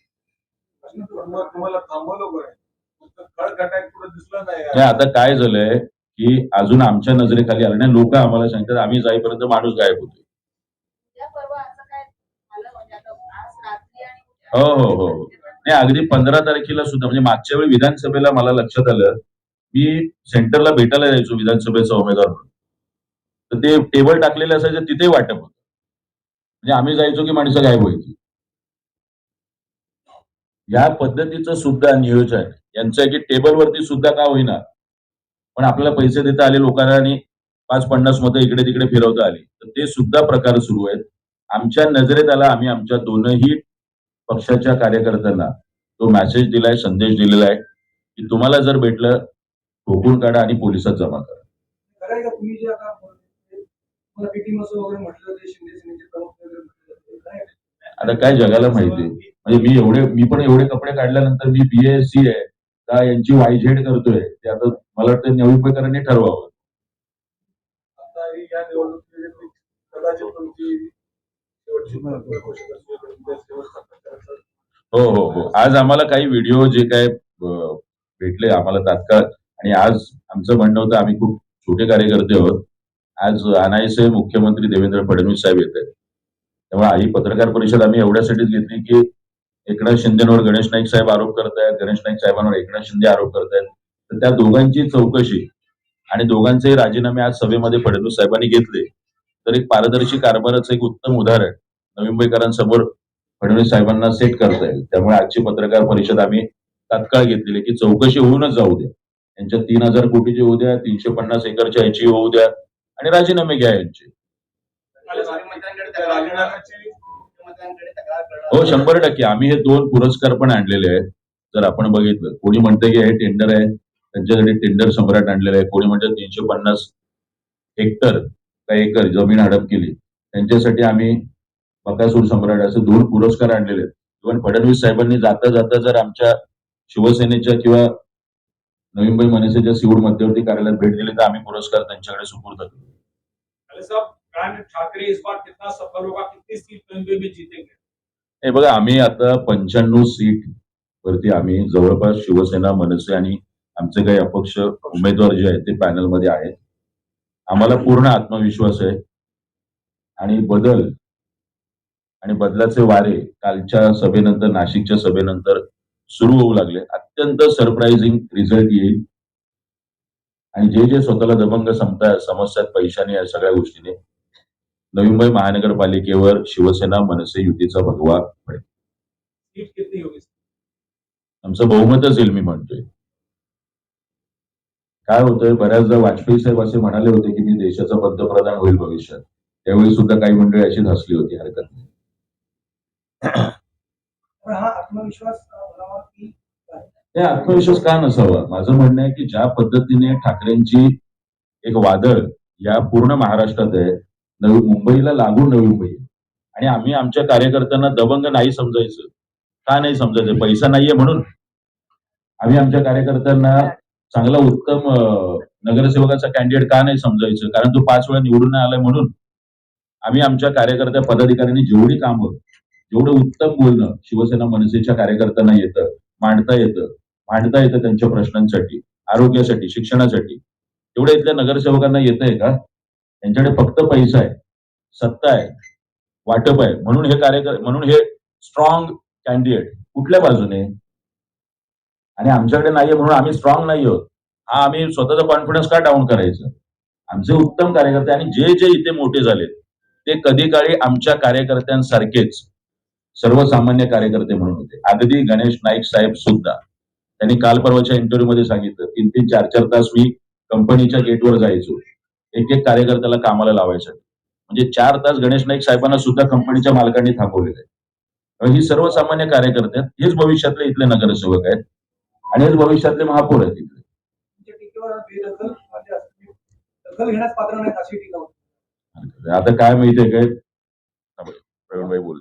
G: तुम्हाला थांबवलं बरं, दिसलं नाही.
A: नाही, आता काय झालंय की अजून आमच्या नजरेखाली आलं नाही. लोक आम्हाला सांगतात आम्ही जाईपर्यंत माणूस गायब होतो.
I: उद्या परवा असं काय झालं म्हणजे आता आज रात्री आणि उद्या-
A: हो हो हो नाही, अगदी 15 तारखेला सुद्धा, म्हणजे मागच्या वेळी विधानसभेला मला लक्षात आलं, मी सेंटरला भेटायला जायचो विधानसभेचा उमेदवार म्हणून, तर ते टेबल टाकलेले असायचे तिथे वाटप होतं. म्हणजे आम्ही जायचो की माणसं गायब व्हायची. या पद्धतीचं सुद्धा नियोजन यांचं आहे की टेबलवरती सुद्धा का होईना पण आपल्याला पैसे देता आले लोकांना आणि 5-50 मतं इकडे तिकडे फिरवता आली तर ते सुद्धा प्रकार सुरू आहेत. आमच्या नजरेत आला आम्ही आमच्या दोनही पक्षाच्या कार्यकर्त्यांना तो मेसेज दिलाय, संदेश दिलेला आहे की तुम्हाला जर भेटलं ठोकून काढा आणि पोलिसात जमा करा.
H: खरं आहे का तुम्ही जे आता मला पीटी मसो वगैरे म्हटलं ते शिंदे सेनेचे प्रमुख वगैरे म्हटलं ते खरं आहे?
A: आता काय जगाला माहिती म्हणजे मी पण एवढे कपडे काढल्यानंतर मी BSc आहे का यांची वायझेड करतोय ते आता मला वाटतं नवी मुंबईकरांनी ठरवावं.
G: आता ही या निवडणुकीमध्ये कदाचित तुमची शेवटची घोषणा असेल, शेवटचा प्रचार असेल.
A: हो. आज आम्हाला काही व्हिडिओ जे काय भेटले आम्हाला तात्काळ आणि आज आमचं म्हणणं होतं आम्ही खूप छोटे कार्यकर्ते आहोत. आज अनायसे मुख्यमंत्री देवेंद्र फडणवीस साहेब येत आहेत. त्यामुळे ही पत्रकार परिषद आम्ही एवढ्यासाठीच घेतली की एकनाथ शिंदेवर गणेश नाईक साहेब आरोप करतायत, गणेश नाईक साहेबांवर एकनाथ शिंदे आरोप करतायत. तर त्या दोघांची चौकशी आणि दोघांचेही राजीनामे आज सभेमध्ये फडणवीस साहेबांनी घेतले तर एक पारदर्शी कारभाराचं एक उत्तम उदाहरण नवी मुंबईकरांसमोर फडणवीस साहेबांना सेट करता येईल. त्यामुळे आजची पत्रकार परिषद आम्ही तात्काळ घेतलेली की चौकशी होऊनच जाऊ द्या. यांच्या 3,000 कोटीची होऊ द्या, 350 एकरच्या ह्याची होऊ द्या आणि राजीनामे घ्या यांचे. हो 100% आम्ही हे 2 पुरस्कार पण आणलेले आहेत. जर आपण बघितलं कोणी म्हणतं की हे टेंडर आहे त्यांच्यासाठी टेंडर सम्राट आणलेलं आहे, कोणी म्हणतं 350 हेक्टर का एकर जमीन हडप केली त्यांच्यासाठी आम्ही बकासूर सम्राट असे 2 पुरस्कार आणलेले आहेत. इव्हन फडणवीस साहेबांनी जाता जाता जर आमच्या शिवसेनेच्या किंवा नवी मुंबई मनसेच्या सिऊड मध्यवर्ती कार्यालयात भेट दिली तर आम्ही पुरस्कार त्यांच्याकडे सुपूर्द करू.
G: अली साहब, ब्रांड ठाकरे इस बार कितना सफल होगा, कितनी सीट मुंबई में जीतेंगे?
A: हे बघा आम्ही आता 95 सीट वरती आम्ही जवळपास शिवसेना मनसे आणि आमचे काही अपक्ष उमेदवार जे आहेत ते पॅनलमध्ये आहेत. आम्हाला पूर्ण आत्मविश्वास आहे आणि बदलाचे वारे कालच्या सभेनंतर नाशिकच्या सभेनंतर सुरू होऊ लागले. अत्यंत सरप्राइझिंग रिझल्ट येईल आणि जे स्वतःला दबंग समस्यात पैशाने या सगळ्या गोष्टीने नवी मुंबई महानगरपालिकेवर शिवसेना मनसे युतीचा भगवा पडेल.
G: सीट कितनी होगी?
A: आमचं बहुमतच येईल मी म्हणतोय. काय होतंय बऱ्याचदा वाजपेयी साहेब असे म्हणाले होते की मी देशाचा पंतप्रधान होईल भविष्यात. त्यावेळी सुद्धा काही मंडळी अशीच हसली होती. हरकत नाही.
H: पण हा आत्मविश्वास म्हणावा की
A: हे आत्मविश्वास का नसावा माझं म्हणणं आहे की ज्या पद्धतीने ठाकरेंची एक वादळ या पूर्ण महाराष्ट्रात आहे नवी मुंबईला लागून नवी मुंबई आणि आम्ही आमच्या कार्यकर्त्यांना दबंग नाही समजायचं. का नाही समजायचं? पैसा नाहीये म्हणून. आम्ही आमच्या कार्यकर्त्यांना चांगला उत्तम नगरसेवकाचा कॅन्डिडेट का नाही समजायचं? कारण तो 5 वेळा निवडून आलाय म्हणून. आम्ही आमच्या कार्यकर्त्या पदाधिकाऱ्यांनी जेवढी कामं जेवढं उत्तम बोलणं शिवसेना मनसेच्या कार्यकर्त्यांना येतं, मांडता येतं त्यांच्या प्रश्नांसाठी, आरोग्यासाठी, शिक्षणासाठी. तेवढं इथल्या नगरसेवकांना येतंय का? त्यांच्याकडे फक्त पैसा आहे, सत्ता आहे, वाटप आहे म्हणून हे स्ट्रॉंग कॅन्डिडेट कुठल्या बाजूने आणि आमच्याकडे नाहीये म्हणून आम्ही स्ट्रॉंग नाही आहोत. हा आम्ही स्वतःचा कॉन्फिडन्स का डाऊन करायचं? आमचे उत्तम कार्यकर्ते आणि जे इथे मोठे झालेत ते कधी काळी आमच्या कार्यकर्त्यांसारखेच सर्वसामान्य कार्यकर्ते म्हणून होते. अगदी गणेश नाईक साहेब सुद्धा त्यांनी काल परवाच्या इंटरव्ह्यू मध्ये सांगितलं 3-3, 4-4 तास मी कंपनीच्या गेटवर जायचो एक कार्यकर्त्याला कामाला लावायसाठी. म्हणजे 4 तास गणेश नाईक साहेबांना सुद्धा कंपनीच्या मालकांनी थांबवलेलं आहे. ही सर्वसामान्य कार्यकर्ते आहेत. हेच भविष्यातले इथले नगरसेवक आहेत आणि हेच भविष्यातले महापौर आहेत इथले.
H: तुमच्या टीकेवर दखल घेण्यास पात्र नाहीत अशी टीका होती.
A: आता काय माहितीये काय प्रवीणभाई बोल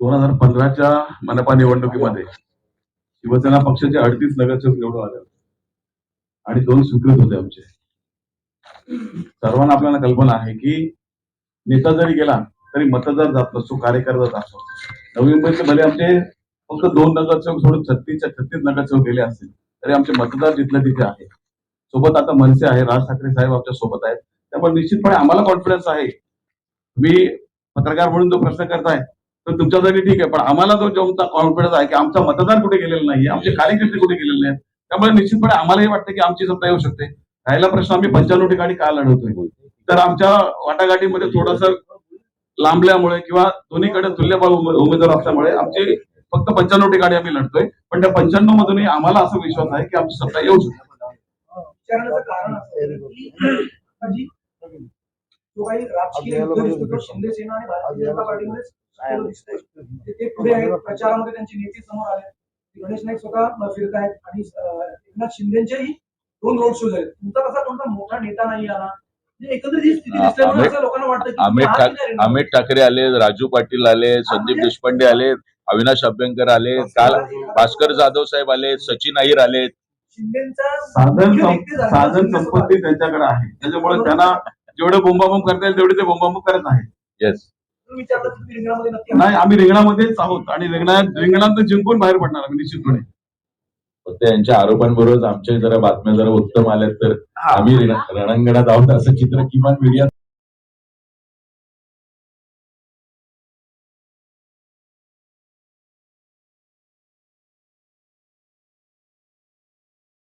B: 2015च्या मनपा निवडणुकीमध्ये शिवसेना पक्षाचे 38 नगरसेवक निवडून आले आणि 2 स्वीकृत होते आमचे. सर्वांना आपल्याला कल्पना आहे की नेता जरी गेला तरी मतदार जात नसतो, कार्यकर्ता जात असतो. नवी मुंबईचे भले आमचे फक्त 2 नगरसेवक सोडून 36 नगरसेवक गेले असतील तरी आमचे मतदार जिथले तिथे आहेत. सोबत आता मनसे आहे, राज ठाकरे साहेब आमच्या सोबत आहेत. त्यामुळे निश्चितपणे आम्हाला कॉन्फिडन्स आहे. तुम्ही पत्रकार म्हणून जो प्रश्न करताय तर तुमच्यासाठी ठीक आहे, पण आम्हाला जो कॉन्फिडन्स आहे की आमचा मतदार कुठे गेलेला नाही, आमचे कार्यकर्ते कुठे गेलेले नाहीत. त्यामुळे निश्चितपणे आम्हालाही वाटतं की आमची सत्ता येऊ शकते. राहिला प्रश्न आम्ही 95 ठिकाणी का लढवतोय तर आमच्या वाटाघाटीमध्ये थोडंसं लांबल्यामुळे किंवा दोन्हीकडे तुल्यबळ उमेदवार असल्यामुळे आमची फक्त 95 ठिकाणी आम्ही लढतोय, पण त्या 95 मधूनही आम्हाला असा विश्वास आहे की आमची सत्ता येऊ शकते.
H: विचारण्याचं कारण असं की जी जो काही राजकीय युद्ध दिसतो तो शिंदे सेना आणि भारतीय जनता पार्टीमध्ये शक्यतो दिसतोय. ते पुढे आहेत, प्रचारामध्ये त्यांचे नेते समोर आले, गणेश नाईक स्वतः फिरतायत आणि एकनाथ शिंदेचेही 2 रोड शो झाले. तुमचा तसा कोणता मोठा नेता नाही आला, म्हणजे एकंदरीत ही स्थिती दिसल्यामुळे असं लोकांना वाटतं की तुम्ही आहात की नाही रेंगाळला?
A: अमित ठाकरे आले, राजू पाटील आले, संदीप देशपांडे आले, अविनाश अभ्यंकर आले, काल भास्कर जाधव साहेब आले, सचिन अहिर आले.
H: शिंदेचा
B: साधन
H: मुख्य नेते झाले.
B: साधन संपत्ती त्यांच्याकडे आहे, त्याच्यामुळे त्यांना जेवढे बोंबाबोंब करता येईल तेवढे ते बोंबाबोंब करत आहेत.
A: येस,
H: तुम्ही विचारलं की तुम्ही रिंगणामध्ये नक्की
B: नाही, आम्ही रिंगणामध्येच आहोत आणि रिंगणात जिंकून बाहेर पडणार आम्ही निश्चितपणे.
A: फक्त यांच्या आरोपांबरोबरच आमच्या जरा बातम्या जरा उत्तम आल्यात तर आम्ही रणांगणात आहोत असं चित्र किमान मीडियात